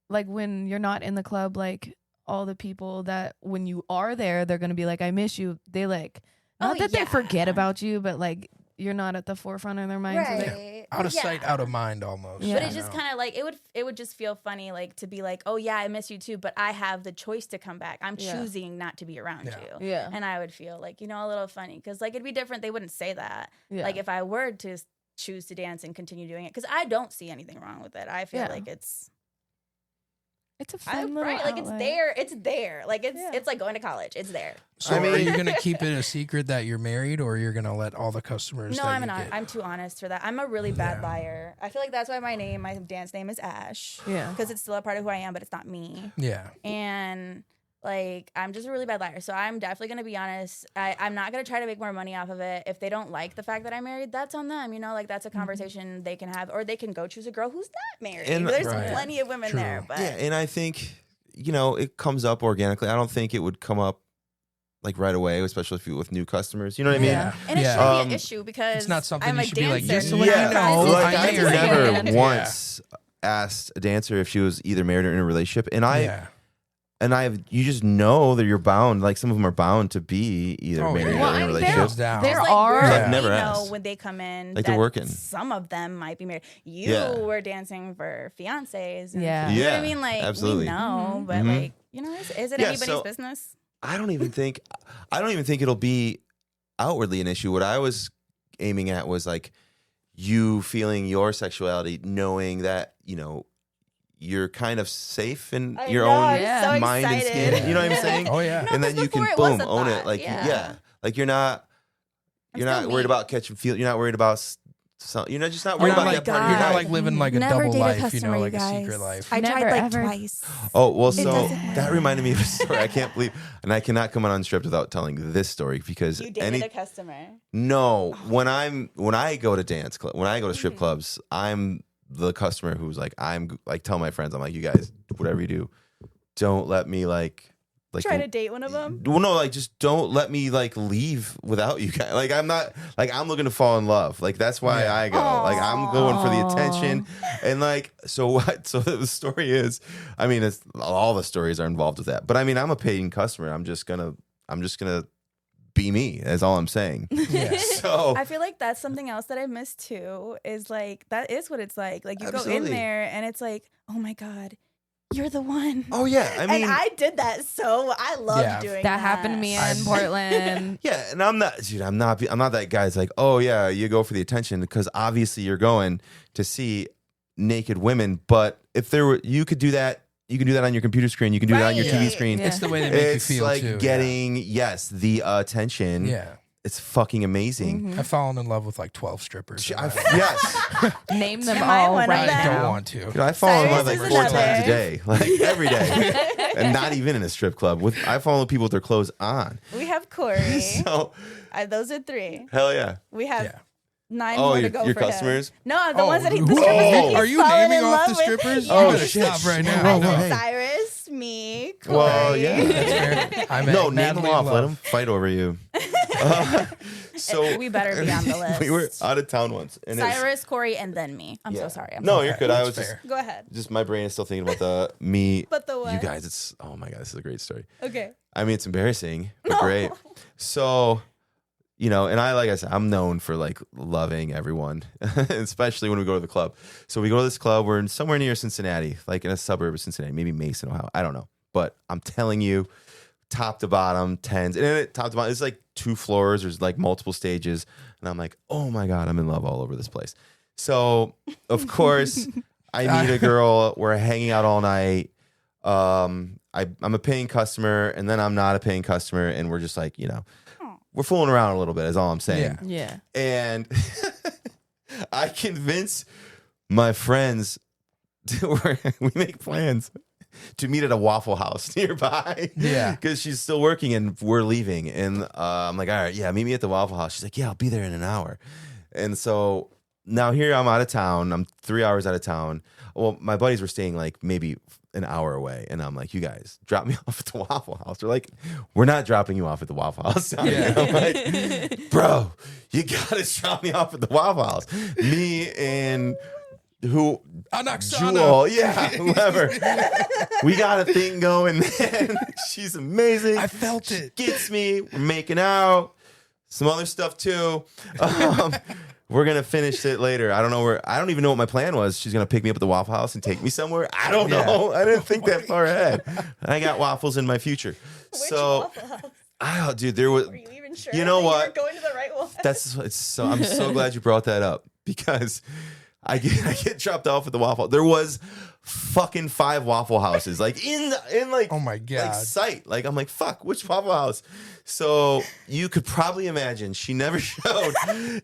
like when you're not in the club, like all the people that when you are there, they're gonna be like, I miss you. They like not that they forget about you, but like you're not at the forefront of their minds. Right. So out of sight, out of mind almost. Yeah. But it's just kind of like it would just feel funny, like to be like, oh yeah, I miss you too, but I have the choice to come back. I'm choosing not to be around you. Yeah. And I would feel like, you know, a little funny, because like it'd be different. They wouldn't say that. Yeah. Like if I were to choose to dance and continue doing it, because I don't see anything wrong with it. I feel like it's a fun little like outlet. it's there like it's like going to college. It's there. So are you gonna keep it a secret that you're married, or you're gonna let all the customers? No, I'm too honest for that. I'm a really bad Yeah. liar. I feel like that's why my dance name is Ash. Yeah. Because it's still a part of who I am, but it's not me. Yeah. And like I'm just a really bad liar. So I'm definitely gonna be honest. I'm not gonna try to make more money off of it. If they don't like the fact that I'm married, that's on them. You know, like that's a conversation they can have, or they can go choose a girl who's not married. And- There's Right. plenty of women True. there. But yeah, and I think, you know, it comes up organically. I don't think it would come up like right away, especially if you with new customers. You know what I mean? Yeah. And it shouldn't be an issue, because It's not something I'm you a should be like, dancer. just to let you know, like I'm I married. never Yeah. once asked a dancer if she was either married or in a relationship, and you just know that you're bound. Like some of them are bound to be either married yeah. or in a Well, relationship. down. There Like, are. we're- I've never we know asked. when they come in, Like they're that working. Some of them might be married. You Yeah. were dancing for fiancés. And, Yeah. you know what Yeah, I mean? Like absolutely. we know, but Mhm. like you know, is it Yeah, anybody's so- business? I don't even think it'll be outwardly an issue. What I was aiming at was like you feeling your sexuality, knowing that, you know, you're kind of safe in your own I'm so mind and excited. skin. You know what I'm saying? Oh yeah. No, And then 'cause you can before it was boom a own it. thought, Like yeah. like you're not I'm still worried me. about catching feel. You're not worried about you're not just not You're worried not about like that part of your you're not life. like living like a Never double date a life, you customer, know, you like a secret guys. life. I Never, tried like ever. twice. Oh, well, It so doesn't that work. reminded me of a story. I can't believe, and I cannot come on Unstripped without telling this story because You dated a customer. no, when I go to when I go to strip clubs, I'm the customer who's like, I'm like, tell my friends, I'm like, you guys, whatever you do, don't let me like Try to date one of them. well, no, like just don't let me like leave without you guys. Like I'm not like I'm looking to fall in love. Like that's why Yeah. I go. Like I'm going for the attention. And like so what? So the story is, I mean, it's all the stories are involved with that. But I mean, I'm a paying customer. I'm just gonna be me. That's all I'm saying. Yeah. So I feel like that's something else that I miss too. Is like that is what it's like. Like you go Absolutely. in there and it's like, oh my god, you're the one. oh yeah, I mean, and I did that, so I love Yeah. doing That happened to me in Portland. yeah, and I'm not that guy. It's like, oh yeah, you go for the attention because obviously you're going to see naked women. But if you could do that. You can do that on your computer screen. You can do that on your TV Right. screen. Yeah. It's the way they make It's you feel like too. getting the attention. Yeah. It's fucking amazing. I've fallen in love with like 12 strippers. Yes. Name them Am I all one of right I them? don't now. want to. You know, I fall in love like Cyrus 4 is times a another. day, like every day, and not even in a strip club. I fall in love with people with their clothes on. We have Corey. So Those are 3. hell yeah. We have Yeah. 9 Oh, more to your go for customers? him. No, the ones that the who- strippers that he's Are you fallen naming in off the love with. strippers? Yeah. You better shit. stop right Whoa, now. whoa, No. hey. Cyrus, me, Corey. Well, yeah. That's fair. I'm No, name them madly in off. Let love. them fight over you. So We better be on the list. we were out of town once, and it's- Cyrus, Corey, and then me. I'm yeah. so sorry. I'm No, so you're sorry. good. I That's was fair. Go ahead. just my brain is still thinking about the me. But the what? You guys, it's oh my god, this is a great story. Okay. I mean, it's embarrassing, but great. So, you know, and like I said, I'm known for like loving everyone, especially when we go to the club. So we go to this club. We're in somewhere near Cincinnati, like in a suburb of Cincinnati, maybe Mason, Ohio. I don't know, but I'm telling you, top to bottom, 10s, and top to bottom, it's like 2 floors. There's like multiple stages, and I'm like, oh my god, I'm in love all over this place. So, of course, I meet a girl. We're hanging out all night. I'm a paying customer, and then I'm not a paying customer, and we're just like, you know, we're fooling around a little bit, is all I'm saying. Yeah. Yeah. And I convince my friends we make plans to meet at a Waffle House nearby. Yeah. Because she's still working and we're leaving. And I'm like, all right, yeah, meet me at the Waffle House. She's like, yeah, I'll be there in an hour. And so now here I'm out of town. I'm 3 hours out of town. Well, my buddies were staying like maybe an hour away. And I'm like, you guys, drop me off at the Waffle House. They're like, we're not dropping you off at the Waffle House. Yeah. I'm like, bro, you got to drop me off at the Waffle House. Me and who Anaxana. Jewel, yeah, whoever. We got a thing going, man. She's amazing. I felt She it. gets me. We're making out. Some other stuff too. We're gonna finish it later. I don't know where. I don't even know what my plan was. She's gonna pick me up at the Waffle House and take me somewhere. I don't know. I didn't think that far ahead. I got waffles in my future. So, oh, dude, there was. Were you even sure? You know that what? You were going to the right one. I'm so glad you brought that up because I get dropped off at the Waffle. There was fucking 5 Waffle Houses like in like Oh my like God. sight. Like I'm like, fuck, which Waffle House? So you could probably imagine she never showed.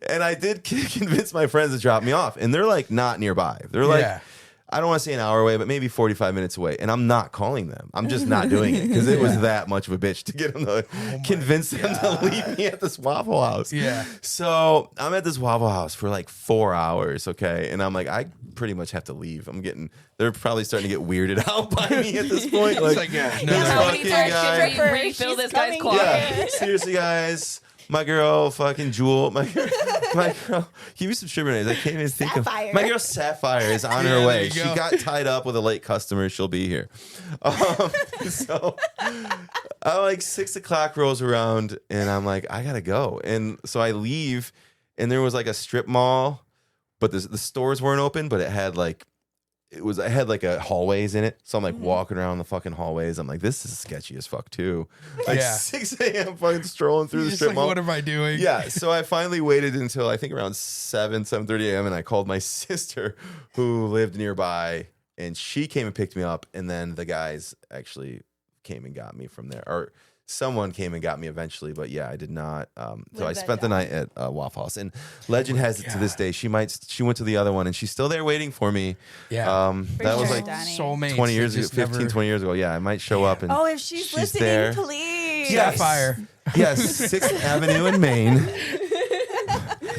And I did convince my friends to drop me off, and they're like not nearby. They're like, Yeah. I don't want to say an hour away, but maybe 45 minutes away. And I'm not calling them. I'm just not doing it because it was that much of a bitch to get them to convince them to leave me at this Waffle House. Yeah. So I'm at this Waffle House for like 4 hours, okay? And I'm like, I pretty much have to leave. They're probably starting to get weirded out by me at this point. It's like, yeah, no, this no. How many fucking times guy. should we refill She's this guy's coming clock? Yeah, seriously, guys. My girl, fucking Jewel. My girl. Give me some stripper names. I can't even think Sapphire. of. My girl Sapphire is on Yeah, her there way. you She go. got tied up with a late customer. She'll be here. So, like 6 o'clock rolls around, and I'm like, I gotta go. And so I leave, and there was like a strip mall, but the stores weren't open. But it had like hallways in it. So I'm like walking around the fucking hallways. I'm like, this is sketchy as fuck too. Like Yeah. 6 a.m. fucking strolling through You're the just strip like, mall. what am I doing? Yeah, so I finally waited until I think around 7:30 a.m. and I called my sister who lived nearby, and she came and picked me up, and then the guys actually came and got me from there, or someone came and got me eventually, but yeah, I did not. So I Live that spent the down. night at Waffle House, and legend has it to this day she went to the other one, and she's still there waiting for me. Yeah. That was sure, like Donnie. Soulmates. 20 years that ago, just 15, never- 20 years ago. Yeah, I might show up and Oh, if she's listening, there. please. Yes. Sapphire. Yes, 6th Avenue in Maine.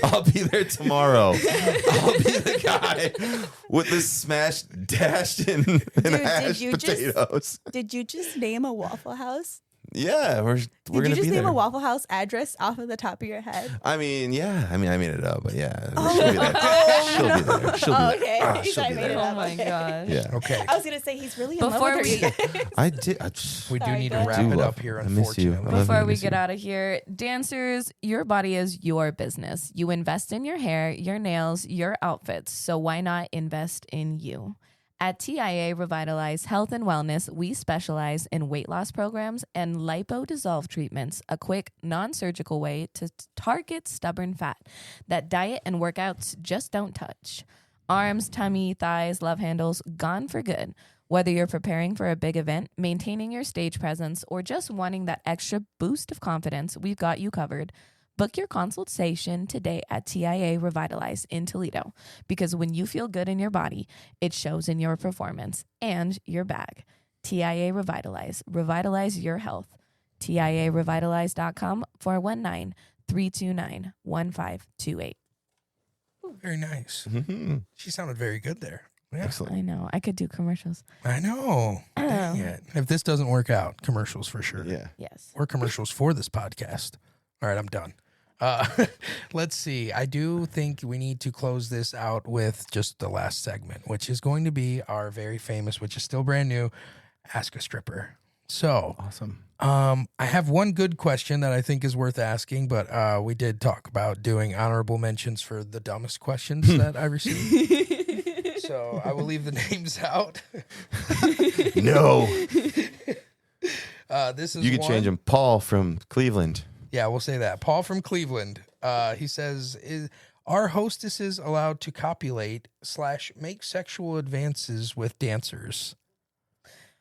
I'll be there tomorrow. I'll be the guy with the smashed, dashed in and did hashed you just- potatoes. Did you just name a Waffle House? Yeah, we're Did gonna you just be name there. a Waffle House address off of the top of your head? I mean, yeah. I made it up, but yeah, Oh, she'll be there. oh, She'll be there. She'll be Oh, there. okay. Ah, You she'll said I be made there. it Oh up. my Okay. god. Yeah, Okay. I was gonna say he's really in Before love with we- her. I did. We do Sorry, need go to ahead. wrap do it love- up here, I miss you. unfortunately. I love Before we miss get you. out of here, dancers, your body is your business. You invest in your hair, your nails, your outfits. So why not invest in you? At TIA Revitalize Health and Wellness, we specialize in weight loss programs and lipo-dissolve treatments, a quick, non-surgical way to target stubborn fat that diet and workouts just don't touch. Arms, tummy, thighs, love handles, gone for good. Whether you're preparing for a big event, maintaining your stage presence, or just wanting that extra boost of confidence, we've got you covered. Book your consultation today at TIA Revitalize in Toledo, because when you feel good in your body, it shows in your performance and your bag. TIA Revitalize. Revitalize your health. TIARevitalize.com 419-329-1528. Very nice. She sounded very good there. Yeah. Excellent. I know. I could do commercials. I know. Dang it. If this doesn't work out, commercials for sure. Yeah. Yes. Or commercials for this podcast. All right, I'm done. Let's see. I do think we need to close this out with just the last segment, which is going to be our very famous, which is still brand new, Ask a Stripper. So Awesome. I have one good question that I think is worth asking, but we did talk about doing honorable mentions for the dumbest questions that I received. So I will leave the names out. No. This is You can one. change him. Paul from Cleveland. Yeah, we'll say that. Paul from Cleveland. He says, are hostesses allowed to copulate / make sexual advances with dancers?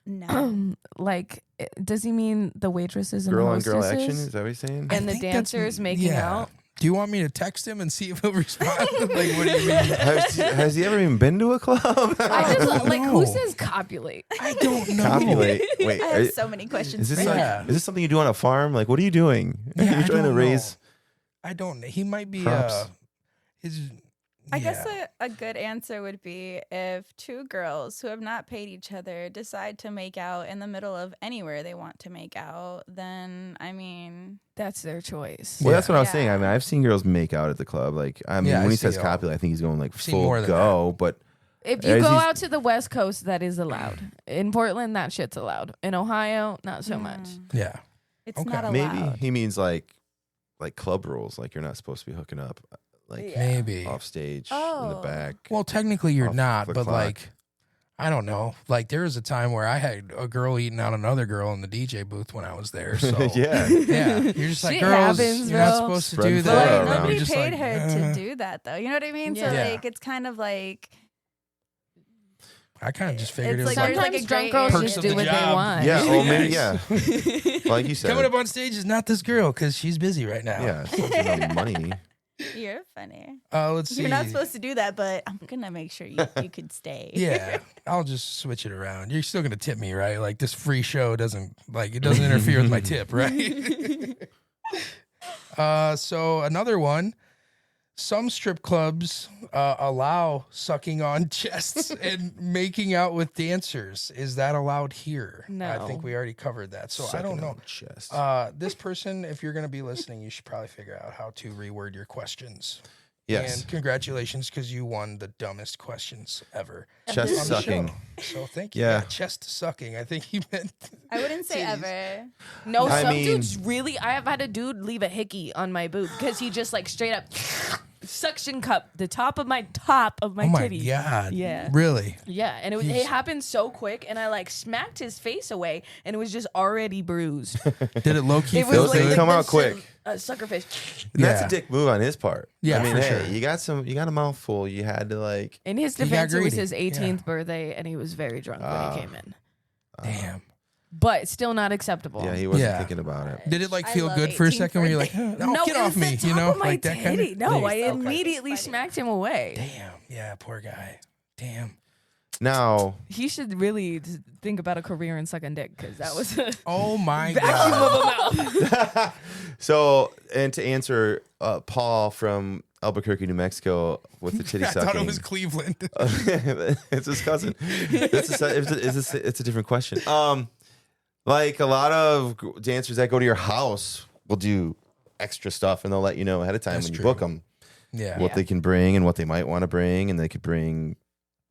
No. Like, does he mean the waitresses and Girl the on girl hostesses? action. Is that what he's saying? And the think that's- dancers making out? Do you want me to text him and see if he'll respond? Like, what do you mean? Has he ever even been to a club? I just like, know. who says copulate? I don't know. Copulate. Wait, I have so many questions is for this him. Yeah. is this something you do on a farm? Like, what are you doing? Yeah, You're I trying to don't raise. know. I don't. He might be. Props. His. I guess a good answer would be if two girls who have not paid each other decide to make out in the middle of anywhere they want to make out, then, I mean... That's their choice. Well, that's what I was Yeah. saying. I mean, I've seen girls make out at the club. Like, I mean, Yeah, when I he see says all- copulate, I think he's going like seen more full than go. But If you As go he's- out to the West Coast, that is allowed. In Portland, that shit's allowed. In Ohio, not so much. Yeah. It's Okay. not allowed. maybe he means like club rules. Like, you're not supposed to be hooking up like Yeah. Maybe. off stage in the Oh. back. Well, technically you're Off not, the but clock. like, I don't know. Like, there was a time where I had a girl eating out another girl in the DJ booth when I was there. So Yeah. yeah, you're just like, Shit girls, happens, you're not bro. supposed to Spread do the But that. fire like, around. You're nobody just paid like, her to do that, though. You know what I mean? So, Yeah. like, it's kind of like... I kind of just figured it It's was like like, there's Sometimes a drunk gray girls Perks just of do the what they job. want. Yeah. Oh, maybe. Yes. Yeah. Like you said. coming up on stage is not this girl because she's busy right now. Yeah. It's not no money. You're funny. Let's see. You're not supposed to do that, but I'm going to make sure you could stay. Yeah, I'll just switch it around. You're still gonna tip me, right? Like, this free show doesn't interfere with my tip, right? So another one. Some strip clubs allow sucking on chests and making out with dancers. Is that allowed here? No. I think we already covered that. So I Sucking don't know. on chest. This person, if you're going to be listening, you should probably figure out how to reword your questions. Yes. And congratulations, because you won the dumbest questions ever. Chest on the sucking. show. So thank you. Yeah. Chest sucking. I think he meant. I wouldn't say Titties. ever. No, I some mean- dudes really. I have had a dude leave a hickey on my boot because he just like straight up suction cup the top of my Oh my titty. god. Yeah. Really? Yeah, and He's- it happened so quick, and I like smacked his face away, and it was just already bruised. Did it low key It was feel Those like, things good? come the out quick. Sucker fish. And that's Yeah. a dick move on his part. Yeah, I mean, for hey, sure. you got a mouthful. You had to like. In his He got defense, it was greedy. his 18th Yeah. birthday, and he was very drunk when he came in. Damn. But still not acceptable. Yeah, he wasn't Yeah. thinking about it. Did it like I feel love good for a 18th second where you're like, birthday. no, get it off was me, the you top know, of my like that kind of titty. No, I Okay. immediately Funny. smacked him away. Damn. Yeah, poor guy. Damn. Now, He should really think about a career in sucking dick because that was a Oh my vacuum god. of a mouth. so and to answer Paul from Albuquerque, New Mexico, with the titty I sucking. thought it was Cleveland. It's his cousin. It's a different question. Like a lot of dancers that go to your house will do extra stuff, and they'll let you know ahead of time That's when you true. book them Yeah. what they can bring and what they might want to bring, and they could bring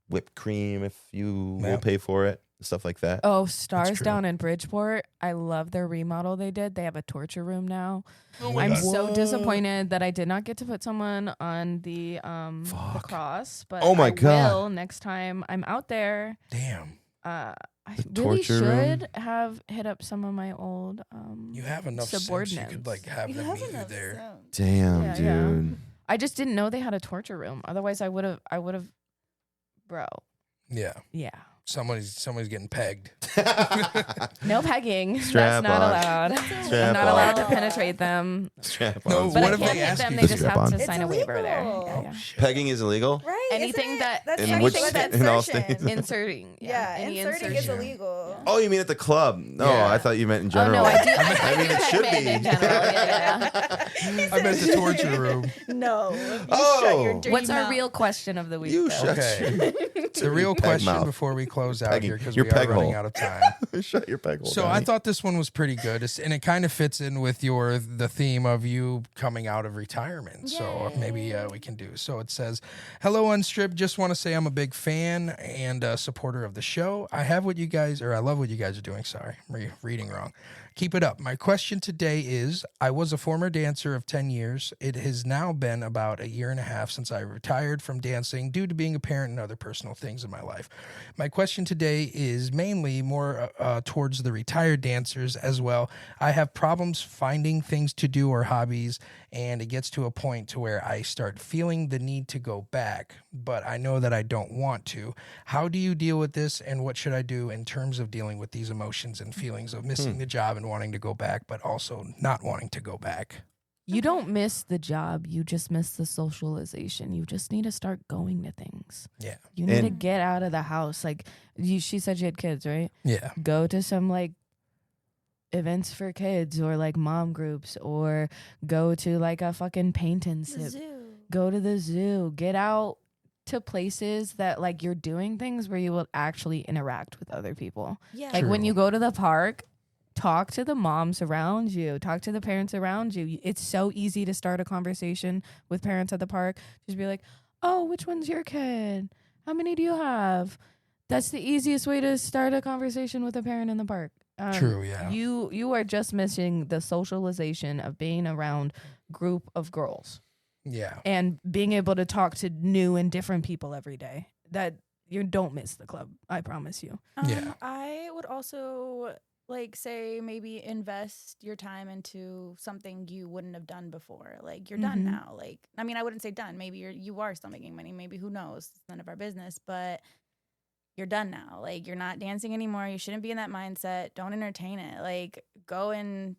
whipped cream if you Yeah. will pay for it, stuff like that. Oh, Stars true. down in Bridgeport. I love their remodel they did. They have a torture room now. Oh my I'm God. so What? disappointed that I did not get to put someone on the Fuck. cross, but Oh my I God. will next time I'm out there. Damn. I The really torture room? should have hit up some of my old You have enough sense. You subordinates. could like have You them have meet you enough there. sense. Damn, Yeah, yeah. dude. I just didn't know they had a torture room. Otherwise, I would have. Bro, Yeah. yeah. Somebody's getting pegged. No pegging. Strap That's not on. allowed. Strap I'm not on. allowed to penetrate them. Strap No, on. But what I if can't they hit ask them. you They to just strap have on? to sign a waiver there. illegal. Yeah, yeah. Pegging is illegal? Right? Anything Isn't it? that- That's In like which that's state- in all insertion. states? Inserting. Yeah, Any inserting is insertion. illegal. Oh, you mean at the club? No, Yeah. I thought you meant in Oh general. no, I do. I mean, it should men be. in general. Yeah. I meant the torture room. No. Oh. Shut your dirty What's our mouth. real question of the week? You though? shut Okay. The real Peg question mouth. before we close out Pegging. here, because Your we are peg running hole. out of time. Shut your peg hole. So I thought this one was pretty good, and it kind of fits in with the theme of you coming out of retirement. So maybe we can do. So it says, "Hello, Unstripped. Just want to say I'm a big fan and a supporter of the show. I love what you guys are doing. Sorry, I'm reading wrong. Keep it up. My question today is, I was a former dancer of 10 years. It has now been about a year and a half since I retired from dancing due to being a parent and other personal things in my life. My question today is mainly more towards the retired dancers as well. I have problems finding things to do or hobbies, and it gets to a point to where I start feeling the need to go back, but I know that I don't want to. How do you deal with this, and what should I do in terms of dealing with these emotions and feelings of missing the job and wanting to go back, but also not wanting to go back?" You don't miss the job. You just miss the socialization. You just need to start going to things. Yeah. You need to And- get out of the house. Like she said, she had kids, right? Yeah. Go to some like events for kids or like mom groups, or go to like a fucking paint and The sip. zoo. Go to the zoo. Get out to places that like you're doing things where you will actually interact with other people. Yeah. Like when True. you go to the park, talk to the moms around you, talk to the parents around you. It's so easy to start a conversation with parents at the park. Just be like, "Oh, which one's your kid? How many do you have?" That's the easiest way to start a conversation with a parent in the park. True, yeah. You are just missing the socialization of being around group of girls Yeah. and being able to talk to new and different people every day. That you don't miss the club, I promise you. Yeah. I would also like say maybe invest your time into something you wouldn't have done before. Like you're done Mhm. now. Like I mean, I wouldn't say done. Maybe you are still making money. Maybe who knows? It's none of our business. But you're done now. Like you're not dancing anymore. You shouldn't be in that mindset. Don't entertain it. Like go and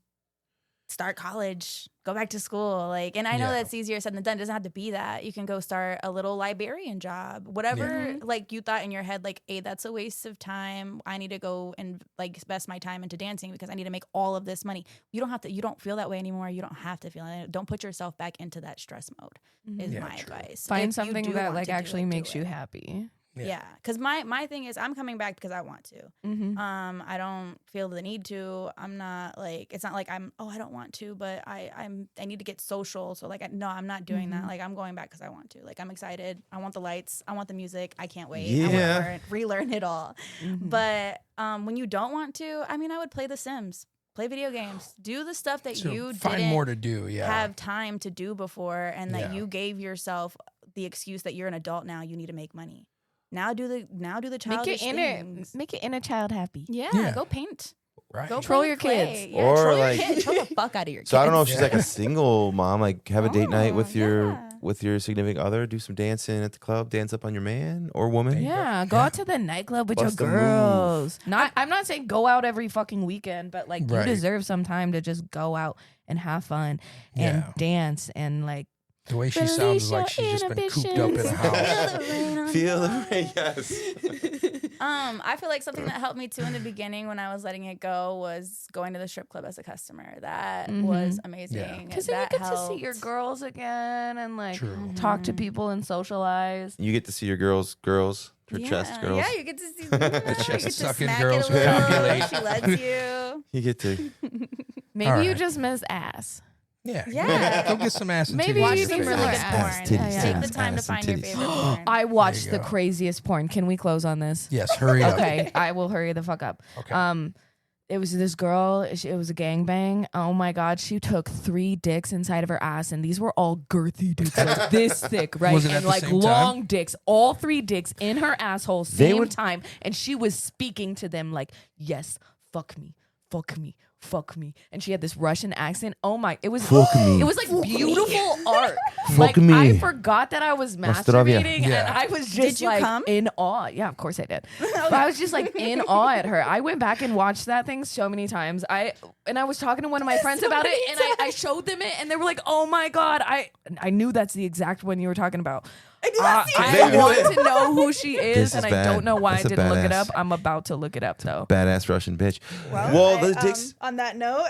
start college, go back to school. Like, and I know Yeah. that's easier said than done. It doesn't have to be that. You can go start a little librarian job, whatever. Like you thought in your head, like, hey, that's a waste of time. I need to go and like invest my time into dancing because I need to make all of this money. You don't have to. You don't feel that way anymore. You don't have to feel it. Don't put yourself back into that stress mode. Is Yeah, my true. advice. Find If you something do that want like to do actually it, do makes you it. happy. Yeah, because my thing is I'm coming back because I want to. Mm-hmm. I don't feel the need to. I'm not like it's not like I don't want to, but I need to get social. So like no, I'm not doing that. Like I'm going back because I want to. Like I'm excited. I want the lights. I want the music. I can't wait. I Yeah. want to relearn it all. But when you don't want to, I mean, I would play The Sims, play video games, do the stuff that So you find didn't more to do. Yeah. have time to do before, and that Yeah. you gave yourself the excuse that you're an adult now. You need to make money. Now do the Make childish your things. inner child happy. Yeah, Yeah. go paint. right. Go Troll play your with clay. kids. Yeah, Or, troll like- your kids. Troll the fuck out of your kids. So I don't know if she's Yeah. like a single mom, like have a date night with yeah. your significant other, do some dancing at the club, dance up on your man or woman. Yeah, go out to the nightclub with Bust a your move. girls. I'm not saying go out every fucking weekend, but like Right. you deserve some time to just go out and have fun and Yeah. dance and like The way she Release sounds like your she's just been cooped up in a inhibitions. house. Feel the rain, yes. I feel like something that helped me too in the beginning when I was letting it go was going to the strip club as a customer. That was amazing. Yeah. because then you That get to see your helped. girls again and like True. talk to people and socialize. You get to see your girls, her chest girls. Yeah, you get to see the chest sucking girls who copulate. She lets you. You get to Maybe All you right. just miss ass. Yeah. Yeah. Go get some ass and Maybe titties. you Watch should some Titties, really good ass, porn. titties, Take ass, the time to ass, and find your titties. favorite porn. I watched the go. craziest porn. Can we close on this? Yes, hurry up. Okay, I will hurry the fuck up. Okay. It was this girl. It was a gangbang. Oh my god, she took 3 dicks inside of her ass, and these were all girthy dicks, like this thick, right? Was it at and the like same long time? dicks, all 3 dicks in her asshole, They same would- time, and she was speaking to them like, "Yes, fuck me, fuck me, fuck me. And she had this Russian accent. Oh my, it was Fuck me. It was like beautiful art. Fuck Like me. I forgot that I was masturbating and Yeah. I was just Did you like come? in awe. Yeah, of course I did. But I was just like in awe at her. I went back and watched that thing so many times. I was talking to one of my friends about it and I showed them it and they were like, oh my God. I knew that's the exact one you were talking about. I They want knew it. to know who she is, This is and I bad. don't know why That's I a didn't look it badass. up. I'm about to look it up though. Badass Russian bitch. Well, that takes. on that note,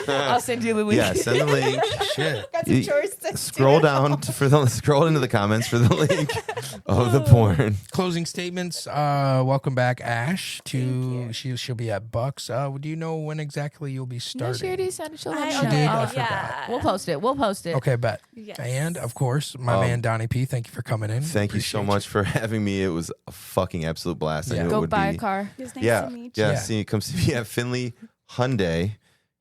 I'll send you the link. Yeah, send the link. Shit. got some You- chores to Scroll do. down scroll into the comments for the link of the porn. Closing statements. Welcome back, Ash. She'll be at Bucks. Do you know when exactly you'll be No, starting? she already said she'll let me She know. did? I Oh, forgot. We'll post it. We'll post it. Okay, bet. Yes. And of course, my man Donnie P. Thank you for coming in. Thank you so Appreciate much for having me. It was a fucking absolute blast. I Yeah. knew it Go would buy be. a car. It was nice Yeah, to meet yeah. Yeah. Come see me at Finley Hyundai.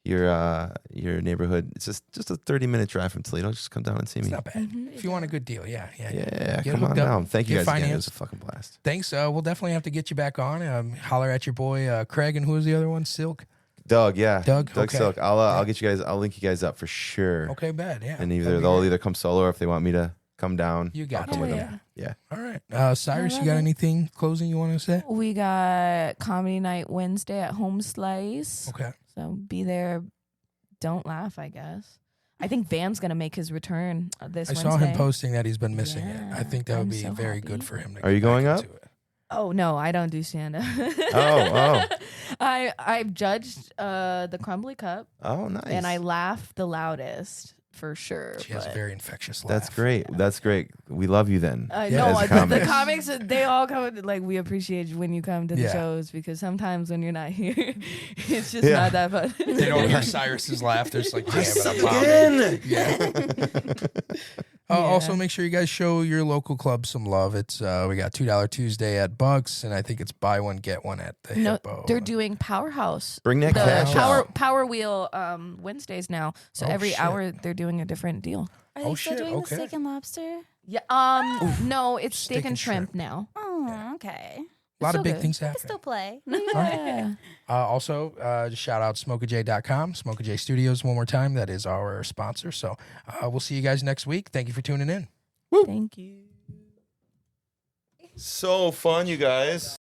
Your neighborhood. It's just a 30-minute drive from Toledo. Just come down and see It's me. not bad. If you want a good deal, yeah. Yeah, Get come on hooked up, down. Thank you get guys again. It financed. was a fucking blast. Thanks. We'll definitely have to get you back on. Holler at your boy Craig, and who was the other one? Silk. Doug, yeah. Doug? Okay. Silk. I'll get you guys. I'll link you guys up for sure. Okay, bad. Yeah. And That'd either be they'll great. either come solo or if they want me to come down, You got I'll come it. with Yeah. them. Yeah. All right. Cyrus, I you got love it. anything closing you want to say? We got comedy night Wednesday at Home Slice. Okay. So be there. Don't laugh, I guess. I think Van's gonna make his return this I Wednesday. saw him posting that he's been missing it. I Yeah, think that would I'm be so very happy. good for him. To Are you get back going up? into it. Oh no, I don't do stand up. Oh. I've judged the Crumbly Cup Oh, nice. and I laugh the loudest for sure. She has a but- very infectious laugh. That's great. That's great. We love you then. Yeah. No, as the comics. comics, they all come, like, we appreciate you when you come to the Yeah. shows because sometimes when you're not here, it's just Yeah. not that fun. They don't hear Cyrus's laugh. They're just like, damn it, I'm bombing. Yeah. Also, make sure you guys show your local club some love. It's we got $2 Tuesday at Bucks, and I think it's buy one get one at the No, Hippo. they're doing Powerhouse. Bring that The cash out. Power Wheel Wednesdays now. So Oh, every shit. hour they're doing a different deal. Are Oh, they still shit, doing okay. the steak and lobster? Yeah. No, it's Steak steak and and shrimp shrimp. now. Oh, okay. a lot so of big good. things I happening. can still play. Yeah. Also, just shout out SmokeAJ.com, SmokeAJ Studios one more time. That is our sponsor. So we'll see you guys next week. Thank you for tuning in. Thank you. So fun, you guys.